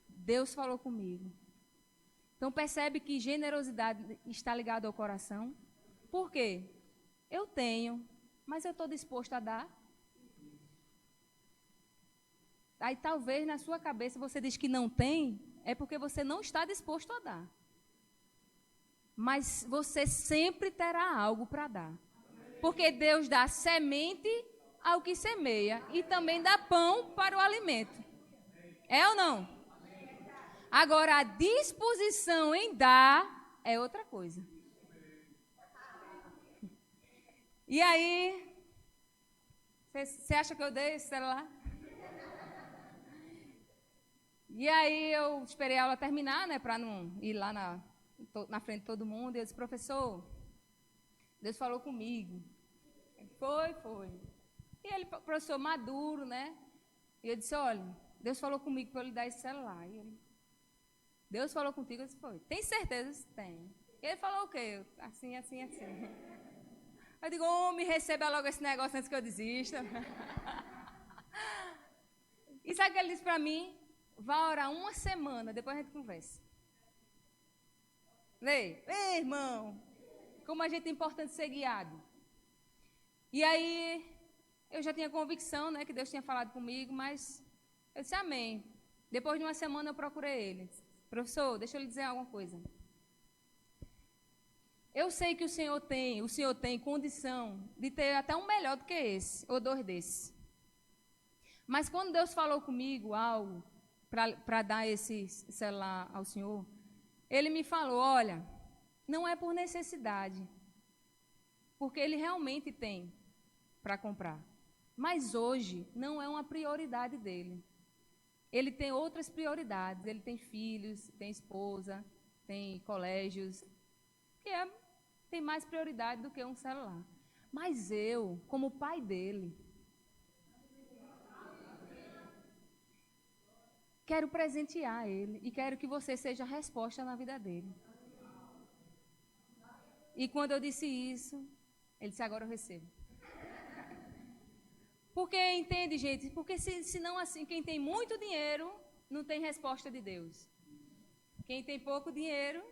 Deus falou comigo. Então percebe que generosidade está ligada ao coração. Por quê? Eu tenho, mas eu estou disposto a dar. Aí talvez na sua cabeça você diz que não tem, é porque você não está disposto a dar. Mas você sempre terá algo para dar. Porque Deus dá semente ao que semeia e também dá pão para o alimento. É ou não? Agora, a disposição em dar é outra coisa. E aí, você acha que eu dei esse celular? E aí eu esperei a aula terminar, né, para não ir lá na frente de todo mundo. E eu disse, professor, Deus falou comigo. Foi. E ele, professor maduro, né? E eu disse, olha, Deus falou comigo para eu lhe dar esse celular. E ele, Deus falou contigo? Eu disse, foi. Tem certeza? Eu disse, tem. E ele falou o quê? Assim. Eu digo, homem, receba logo esse negócio antes que eu desista. E sabe o que ele disse para mim? Vai orar uma semana, depois a gente conversa. Ei, irmão, como a gente é importante ser guiado. E aí, eu já tinha convicção, né, que Deus tinha falado comigo, mas eu disse amém. Depois de uma semana eu procurei ele. Professor, deixa eu lhe dizer alguma coisa. Eu sei que o senhor tem condição de ter até um melhor do que esse, ou dois desses. Mas quando Deus falou comigo algo para dar esse celular ao senhor, ele me falou, olha, não é por necessidade, porque ele realmente tem. para comprar. Mas hoje não é uma prioridade dele. Ele tem outras prioridades. Ele tem filhos, tem esposa, tem colégios, tem mais prioridade do que um celular. Mas eu, como pai dele, quero presentear ele e quero que você seja a resposta na vida dele. E quando eu disse isso, ele disse, agora eu recebo. Porque, entende, gente? Porque se não assim, quem tem muito dinheiro não tem resposta de Deus. Quem tem pouco dinheiro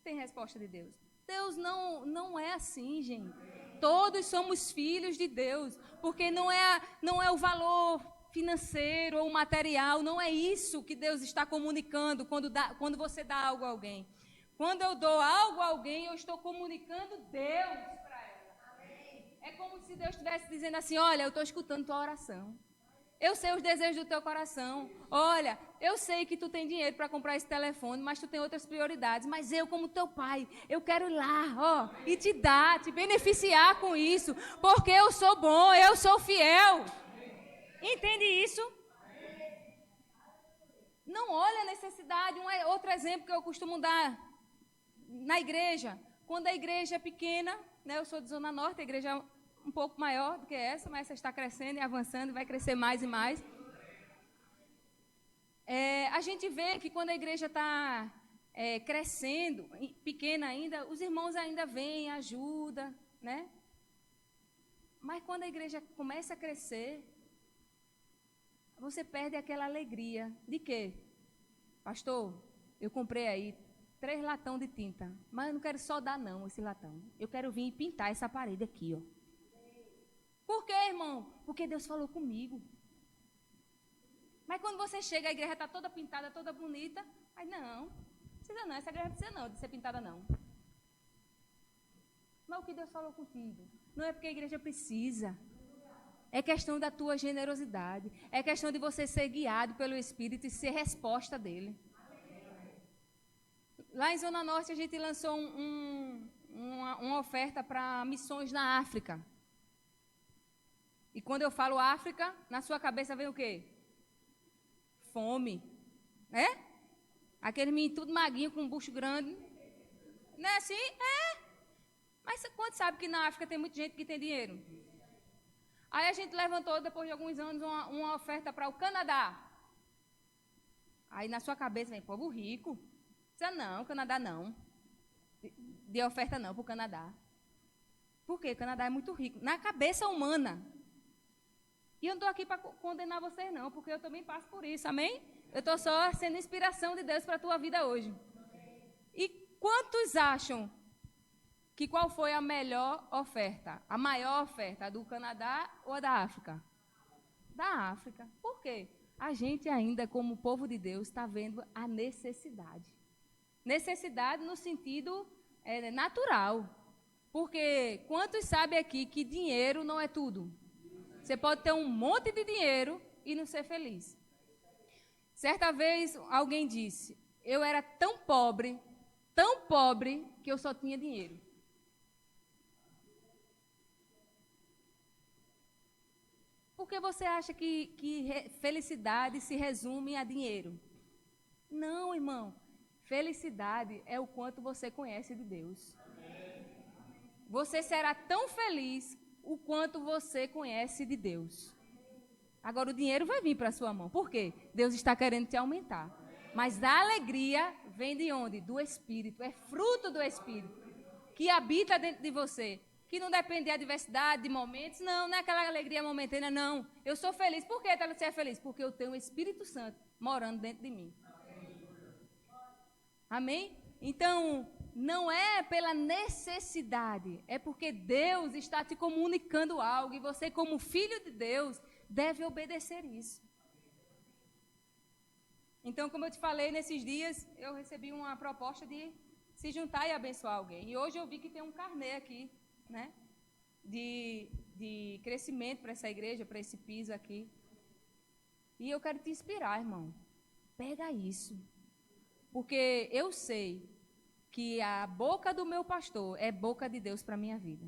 tem resposta de Deus. Deus não é assim, gente. Todos somos filhos de Deus. Porque não é o valor financeiro ou material, não é isso que Deus está comunicando quando você dá algo a alguém. Quando eu dou algo a alguém, eu estou comunicando Deus para ela. É como se Deus estivesse dizendo assim, olha, eu estou escutando tua oração. Eu sei os desejos do teu coração. Olha, eu sei que tu tem dinheiro para comprar esse telefone, mas tu tem outras prioridades. Mas eu, como teu pai, eu quero ir lá, e te dar, te beneficiar com isso. Porque eu sou bom, eu sou fiel. Entende isso? Não olha a necessidade. Outro exemplo que eu costumo dar na igreja. Quando a igreja é pequena, né, eu sou de Zona Norte, a igreja é um pouco maior do que essa, mas essa está crescendo e avançando e vai crescer mais e mais. A gente vê que quando a igreja está crescendo, pequena ainda, os irmãos ainda vêm, ajudam, né? Mas quando a igreja começa a crescer, você perde aquela alegria. De quê? Pastor, eu comprei aí 3 latão de tinta, mas eu não quero só dar não, esse latão. Eu quero vir e pintar essa parede aqui, ó. Por quê, irmão? Porque Deus falou comigo. Mas quando você chega, a igreja está toda pintada, toda bonita. Aí não precisa não, essa igreja não precisa não, de ser pintada não. Mas o que Deus falou contigo? Não é porque a igreja precisa. É questão da tua generosidade. É questão de você ser guiado pelo Espírito e ser resposta dele. Lá em Zona Norte, a gente lançou uma oferta para missões na África. E quando eu falo África, na sua cabeça vem o quê? Fome. É? Aquele menino tudo maguinho, com um bucho grande. Não é assim? É. Mas quanto sabe que na África tem muita gente que tem dinheiro? Aí a gente levantou, depois de alguns anos, uma oferta para o Canadá. Aí na sua cabeça vem, povo rico. Você não, Canadá não. De oferta não, para o Canadá. Por quê? O Canadá é muito rico. Na cabeça humana. E eu não estou aqui para condenar vocês não, porque eu também passo por isso, amém? Eu estou só sendo inspiração de Deus para a tua vida hoje. E quantos acham que qual foi a melhor oferta? A maior oferta, a do Canadá ou a da África? Da África. Por quê? A gente ainda, como povo de Deus, está vendo a necessidade. Necessidade no sentido natural. Porque quantos sabem aqui que dinheiro não é tudo? Você pode ter um monte de dinheiro e não ser feliz. Certa vez alguém disse, eu era tão pobre, que eu só tinha dinheiro. Por que você acha que felicidade se resume a dinheiro? Não, irmão. Felicidade é o quanto você conhece de Deus. Você será tão feliz o quanto você conhece de Deus. Agora o dinheiro vai vir para a sua mão. Por quê? Deus está querendo te aumentar. Mas a alegria vem de onde? Do Espírito. É fruto do Espírito que habita dentro de você. Que não depende de adversidade, de momentos. Não é aquela alegria momentânea, não. Eu sou feliz. Por que você é feliz? Porque eu tenho o Espírito Santo morando dentro de mim. Amém? Então, não é pela necessidade, é porque Deus está te comunicando algo e você, como filho de Deus, deve obedecer isso. Então, como eu te falei, nesses dias eu recebi uma proposta de se juntar e abençoar alguém. E hoje eu vi que tem um carnê aqui, né, de crescimento para essa igreja, para esse piso aqui. E eu quero te inspirar, irmão. Pega isso. Porque eu sei que a boca do meu pastor é boca de Deus para a minha vida.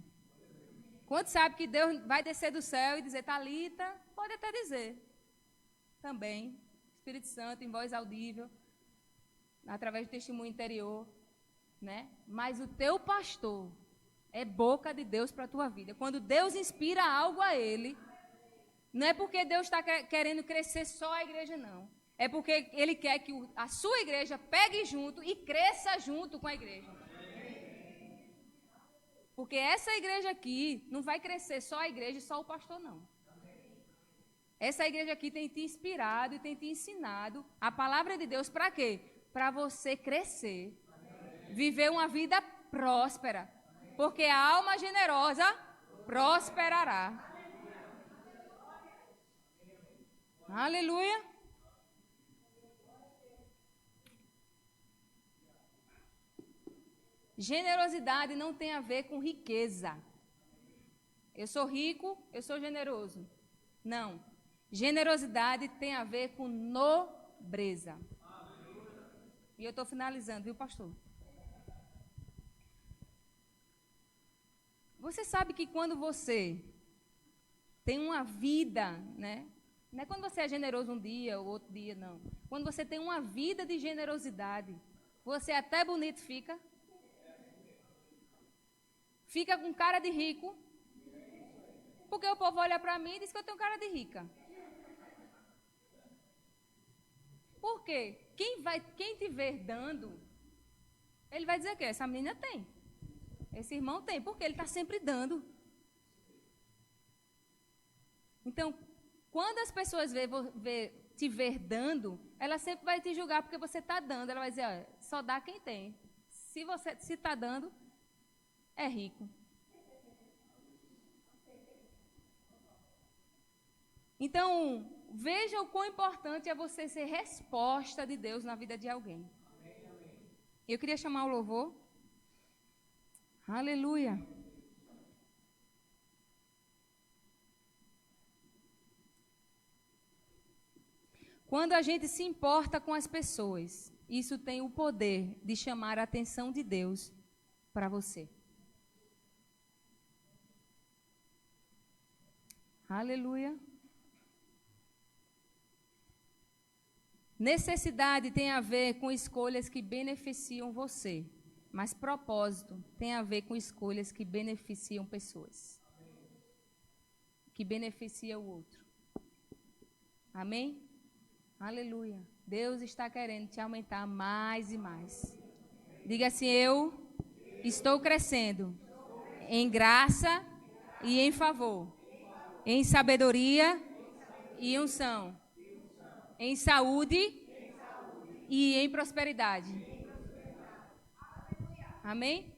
Quantos sabem que Deus vai descer do céu e dizer, Talita? Pode até dizer. Também. Espírito Santo, em voz audível, através do testemunho interior, né? Mas o teu pastor é boca de Deus para a tua vida. Quando Deus inspira algo a ele, não é porque Deus está querendo crescer só a igreja, não. É porque Ele quer que a sua igreja pegue junto e cresça junto com a igreja. Porque essa igreja aqui não vai crescer só a igreja e só o pastor, não. Essa igreja aqui tem te inspirado e tem te ensinado a palavra de Deus para quê? Para você crescer, viver uma vida próspera. Porque a alma generosa prosperará. Aleluia. Generosidade não tem a ver com riqueza. Eu sou rico, eu sou generoso. Não. Generosidade tem a ver com nobreza. E eu estou finalizando, viu, pastor? Você sabe que quando você tem uma vida, né? Não é quando você é generoso um dia ou outro dia, não. Quando você tem uma vida de generosidade, você até bonito fica. Fica com cara de rico. Porque o povo olha para mim e diz que eu tenho cara de rica. Por quê? Quem te ver dando, ele vai dizer que essa menina tem. Esse irmão tem, porque ele está sempre dando. Então, quando as pessoas te ver dando, ela sempre vai te julgar porque você está dando. Ela vai dizer, olha, só dá quem tem. Se você está dando, é rico. Então, veja o quão importante é você ser resposta de Deus na vida de alguém. Eu queria chamar o louvor. Aleluia. Quando a gente se importa com as pessoas, isso tem o poder de chamar a atenção de Deus para você. Aleluia. Necessidade tem a ver com escolhas que beneficiam você, mas propósito tem a ver com escolhas que beneficiam pessoas, que beneficiam o outro. Amém? Aleluia. Deus está querendo te aumentar mais e mais. Diga assim, eu estou crescendo em graça e em favor, em sabedoria e unção, em saúde e em prosperidade. Amém?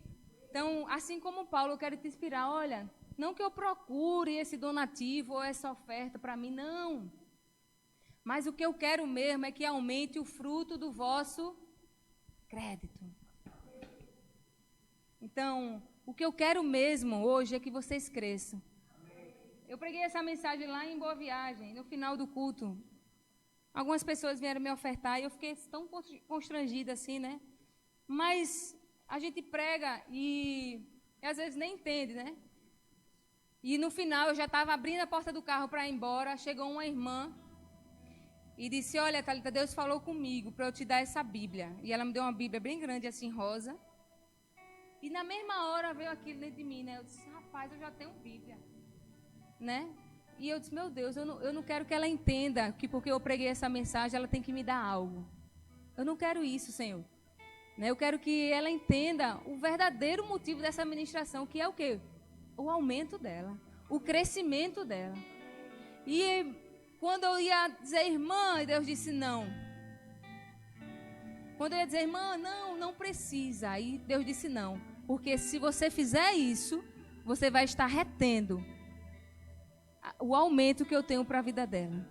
Então, assim como Paulo, eu quero te inspirar. Olha, não que eu procure esse donativo ou essa oferta para mim, não. Mas o que eu quero mesmo é que aumente o fruto do vosso crédito. Então, o que eu quero mesmo hoje é que vocês cresçam. Eu preguei essa mensagem lá em Boa Viagem, no final do culto. Algumas pessoas vieram me ofertar e eu fiquei tão constrangida assim, né? Mas a gente prega e às vezes nem entende, né? E no final eu já estava abrindo a porta do carro para ir embora, chegou uma irmã e disse, olha, Talita, Deus falou comigo para eu te dar essa Bíblia. E ela me deu uma Bíblia bem grande, assim, rosa. E na mesma hora veio aquilo dentro de mim, né? Eu disse, rapaz, eu já tenho Bíblia, né? E eu disse, meu Deus, eu não quero que ela entenda que porque eu preguei essa mensagem, ela tem que me dar algo. Eu não quero isso, Senhor. Né? Eu quero que ela entenda o verdadeiro motivo dessa ministração, que é o quê? O aumento dela, o crescimento dela. E quando eu ia dizer, irmã, Deus disse não. Quando eu ia dizer, irmã, não precisa. Aí Deus disse não. Porque se você fizer isso, você vai estar retendo o aumento que eu tenho para a vida dela.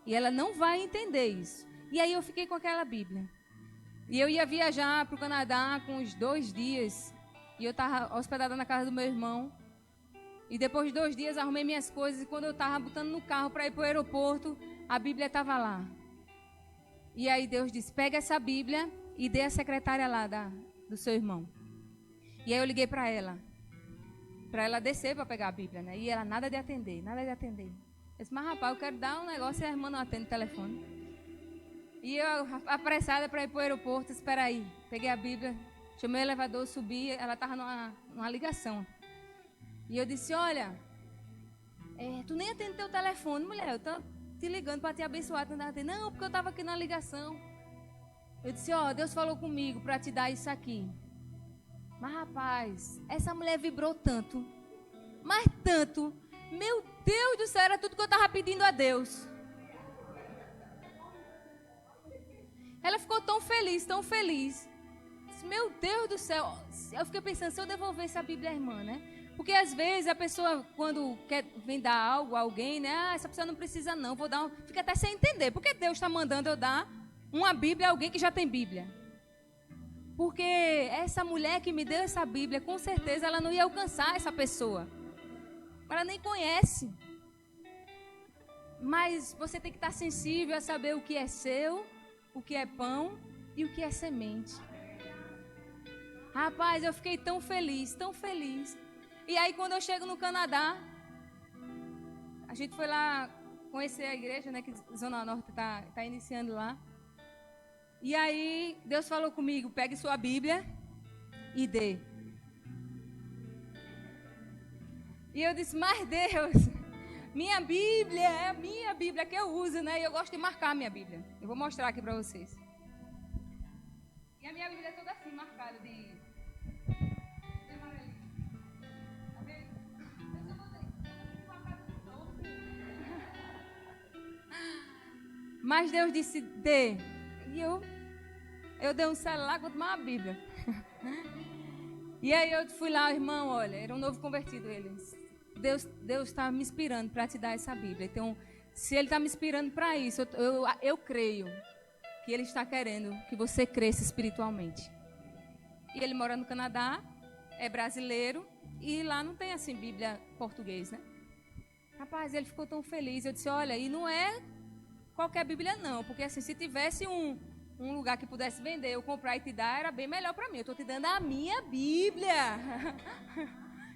E ela não vai entender isso. E aí eu fiquei com aquela Bíblia. E eu ia viajar para o Canadá com uns 2 dias. E eu estava hospedada na casa do meu irmão. E depois de 2 dias arrumei minhas coisas. E quando eu estava botando no carro para ir para o aeroporto, a Bíblia estava lá. E aí Deus disse, pega essa Bíblia e dê à secretária lá do seu irmão. E aí eu liguei para ela. para ela descer para pegar a Bíblia, né? E ela nada de atender, nada de atender. Eu disse, mas rapaz, eu quero dar um negócio e a irmã não atende o telefone. E eu, apressada para ir para o aeroporto, espera aí. Peguei a Bíblia, chamei o elevador, subi, ela estava numa ligação. E eu disse, olha, tu nem atende teu telefone, mulher, eu tô te ligando para te abençoar. Não, porque eu estava aqui na ligação. Eu disse, Deus falou comigo para te dar isso aqui. Mas rapaz, essa mulher vibrou tanto, mas tanto. Meu Deus do céu, era tudo que eu estava pedindo a Deus. Ela ficou tão feliz, tão feliz. Disse, meu Deus do céu. Eu fiquei pensando, se eu devolver essa Bíblia à irmã, né? Porque às vezes a pessoa, quando vem dar algo a alguém, né? Essa pessoa não precisa não, vou dar fica até sem entender. Por que Deus está mandando eu dar uma Bíblia a alguém que já tem Bíblia? Porque essa mulher que me deu essa Bíblia, com certeza ela não ia alcançar essa pessoa. Ela nem conhece. Mas você tem que estar sensível a saber o que é seu, o que é pão e o que é semente. Rapaz, eu fiquei tão feliz, tão feliz. E aí quando eu chego no Canadá, a gente foi lá conhecer a igreja, né, que Zona Norte tá iniciando lá. E aí Deus falou comigo, pegue sua Bíblia e dê. E eu disse, mas Deus, minha Bíblia é a minha Bíblia que eu uso, né? E eu gosto de marcar a minha Bíblia. Eu vou mostrar aqui para vocês. E a minha Bíblia é toda assim, marcada de amarelinho. Tá vendo? Eu só botei Mas Deus disse, dê. E eu dei um celular quanto mais uma Bíblia. E aí eu fui lá, irmão, olha, era um novo convertido ele. Deus está me inspirando para te dar essa Bíblia. Então, se Ele está me inspirando para isso, eu creio que Ele está querendo que você cresça espiritualmente. E ele mora no Canadá, é brasileiro, e lá não tem assim Bíblia português, né? Rapaz, ele ficou tão feliz. Eu disse, olha, e não é qualquer Bíblia não, porque assim, se tivesse um lugar que pudesse vender, eu comprar e te dar, era bem melhor para mim. Eu estou te dando a minha Bíblia.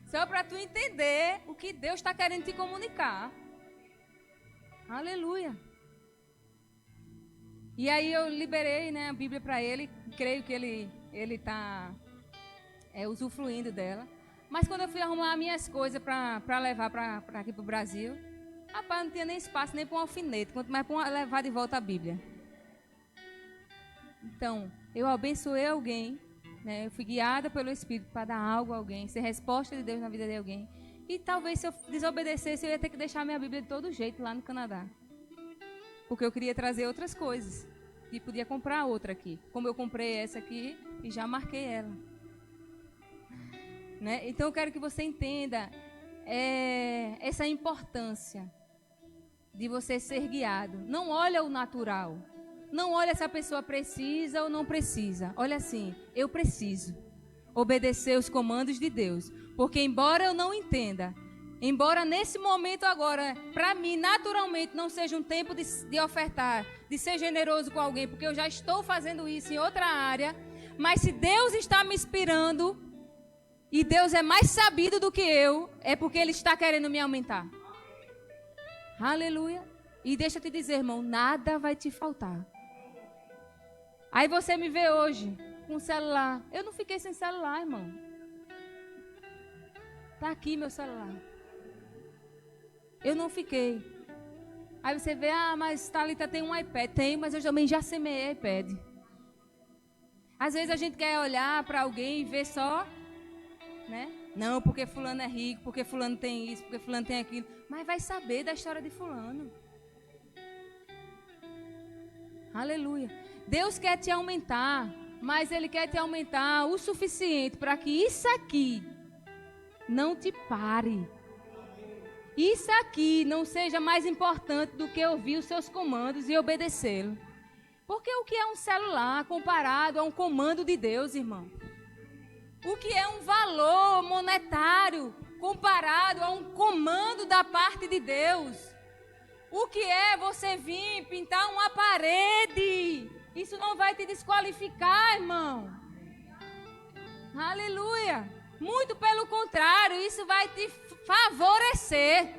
Só para tu entender o que Deus está querendo te comunicar. Aleluia. E aí eu liberei, né, a Bíblia para ele. Creio que ele está usufruindo dela. Mas quando eu fui arrumar minhas coisas para levar para aqui para o Brasil, rapaz, não tinha nem espaço nem para um alfinete, quanto mais para levar de volta a Bíblia. Então, eu abençoei alguém, né? Eu fui guiada pelo Espírito para dar algo a alguém, ser resposta de Deus na vida de alguém. E talvez se eu desobedecesse, eu ia ter que deixar minha Bíblia de todo jeito lá no Canadá. Porque eu queria trazer outras coisas. E podia comprar outra aqui. Como eu comprei essa aqui e já marquei ela. Né? Então eu quero que você entenda essa importância de você ser guiado. Não olha o natural. Não olha se a pessoa precisa ou não precisa. Olha assim, eu preciso obedecer os comandos de Deus. Porque embora eu não entenda, embora nesse momento agora, para mim, naturalmente, não seja um tempo de ofertar, de ser generoso com alguém, porque eu já estou fazendo isso em outra área, mas se Deus está me inspirando, e Deus é mais sabido do que eu, é porque Ele está querendo me aumentar. Aleluia. E deixa eu te dizer, irmão, nada vai te faltar. Aí você me vê hoje com celular. Eu não fiquei sem celular, irmão. Tá aqui meu celular. Eu não fiquei. Aí você vê, mas Thalita tem um iPad. Tem, mas eu também já semeei iPad. Às vezes a gente quer olhar para alguém e ver só, né? Não, porque fulano é rico, porque fulano tem isso, porque fulano tem aquilo. Mas vai saber da história de fulano. Aleluia. Deus quer te aumentar, mas Ele quer te aumentar o suficiente para que isso aqui não te pare. Isso aqui não seja mais importante do que ouvir os seus comandos e obedecê-lo. Porque o que é um celular comparado a um comando de Deus, irmão? O que é um valor monetário comparado a um comando da parte de Deus? O que é você vir pintar uma parede? Isso não vai te desqualificar, irmão. Aleluia. Muito pelo contrário, isso vai te favorecer.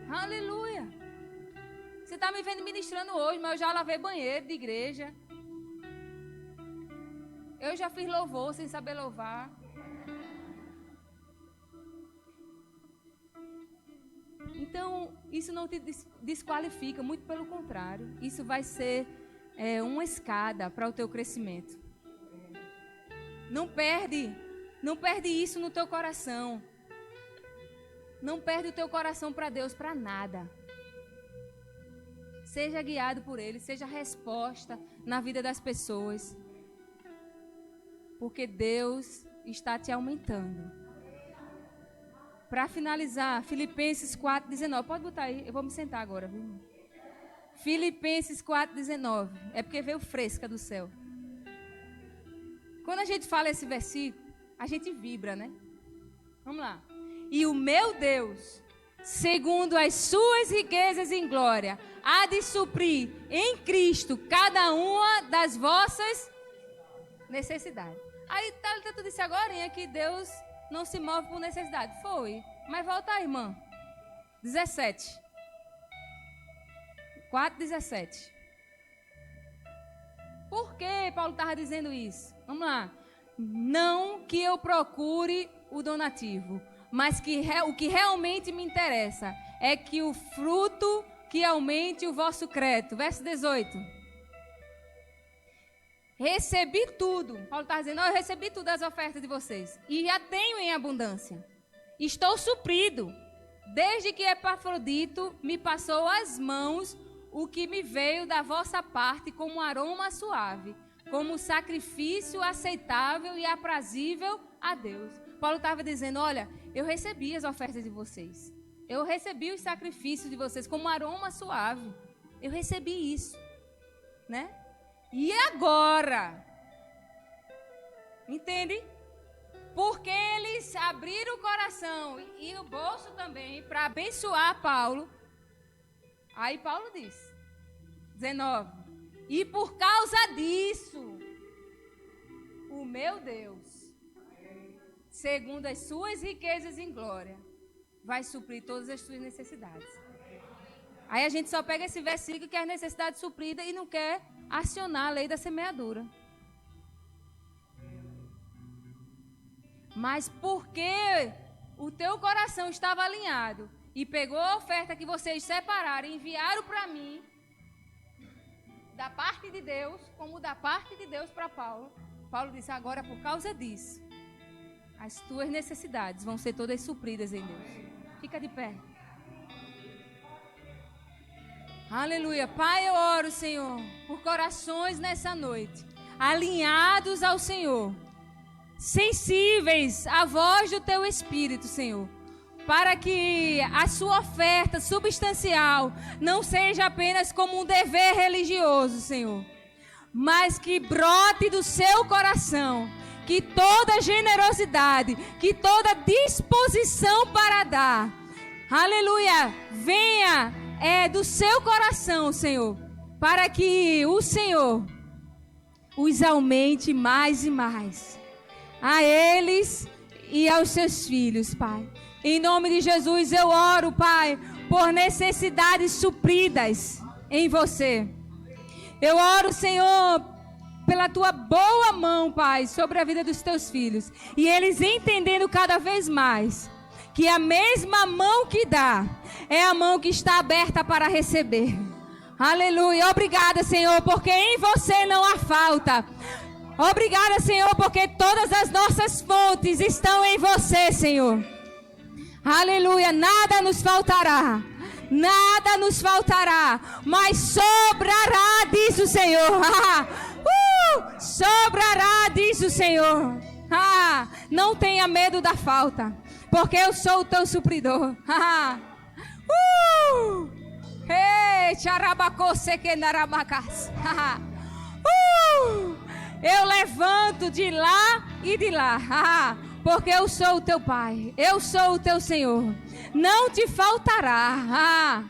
Aleluia. Você está me vendo ministrando hoje, mas eu já lavei banheiro de igreja. Eu já fiz louvor sem saber louvar. Então, isso não te desqualifica, muito pelo contrário. Isso vai ser uma escada para o teu crescimento. Não perde isso no teu coração. Não perde o teu coração para Deus, para nada. Seja guiado por Ele, seja resposta na vida das pessoas. Porque Deus está te aumentando. Para finalizar, Filipenses 4,19. Pode botar aí, eu vou me sentar agora, viu? Filipenses 4,19. É porque veio fresca do céu. Quando a gente fala esse versículo, a gente vibra, né? Vamos lá. E o meu Deus, segundo as suas riquezas em glória, há de suprir em Cristo cada uma das vossas necessidades. Aí Thalita, tu disse agora que Deus não se move por necessidade. Foi. Mas volta aí, irmã. 17. 4,17. Por que Paulo estava dizendo isso? Vamos lá. Não que eu procure o donativo, mas o que realmente me interessa é que o fruto que aumente o vosso crédito. Verso 18. Recebi tudo. Paulo está dizendo, eu recebi tudo das ofertas de vocês. E já tenho em abundância. Estou suprido. Desde que Epafrodito me passou às mãos o que me veio da vossa parte como aroma suave, como sacrifício aceitável e aprazível a Deus. Paulo estava dizendo, olha, eu recebi as ofertas de vocês. Eu recebi os sacrifícios de vocês como aroma suave. Eu recebi isso, né? E agora? Entende? Porque eles abriram o coração e o bolso também para abençoar Paulo. Aí Paulo diz, 19, e por causa disso, o meu Deus, segundo as suas riquezas em glória, vai suprir todas as suas necessidades. Aí a gente só pega esse versículo que é a necessidade suprida e não quer acionar a lei da semeadura. Mas porque o teu coração estava alinhado e pegou a oferta que vocês separaram e enviaram para mim, da parte de Deus, como da parte de Deus para Paulo, Paulo disse, agora por causa disso, as tuas necessidades vão ser todas supridas em Deus. Fica de pé. Aleluia. Pai, eu oro, Senhor, por corações nessa noite, alinhados ao Senhor, sensíveis à voz do Teu Espírito, Senhor, para que a sua oferta substancial não seja apenas como um dever religioso, Senhor, mas que brote do seu coração, que toda generosidade, que toda disposição para dar, aleluia, venha do seu coração, Senhor, para que o Senhor os aumente mais e mais, a eles e aos seus filhos, Pai. Em nome de Jesus eu oro, Pai, por necessidades supridas em você. Eu oro, Senhor, pela tua boa mão, Pai, sobre a vida dos teus filhos. E eles entendendo cada vez mais que a mesma mão que dá é a mão que está aberta para receber. Aleluia. Obrigada, Senhor, porque em você não há falta. Obrigada, Senhor, porque todas as nossas fontes estão em você, Senhor. Aleluia. Nada nos faltará. Nada nos faltará, mas sobrará, diz o Senhor. Sobrará, diz o Senhor. Não tenha medo da falta, porque eu sou o teu supridor. Eu levanto de lá e de lá, porque eu sou o teu Pai, eu sou o teu Senhor. Não te faltará,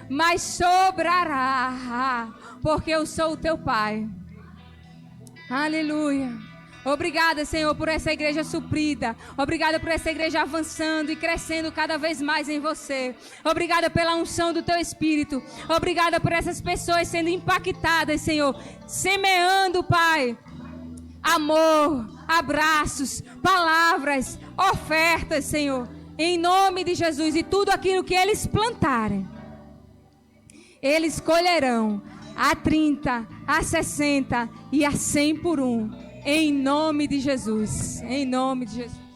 mas sobrará, porque eu sou o teu Pai. Aleluia. Obrigada, Senhor, por essa igreja suprida. Obrigada por essa igreja avançando e crescendo cada vez mais em você. Obrigada pela unção do teu Espírito. Obrigada por essas pessoas sendo impactadas, Senhor. Semeando, Pai, amor, abraços, palavras, ofertas, Senhor. Em nome de Jesus. E tudo aquilo que eles plantarem, eles colherão a 30, a 60 e a 100 por um. Em nome de Jesus. Em nome de Jesus.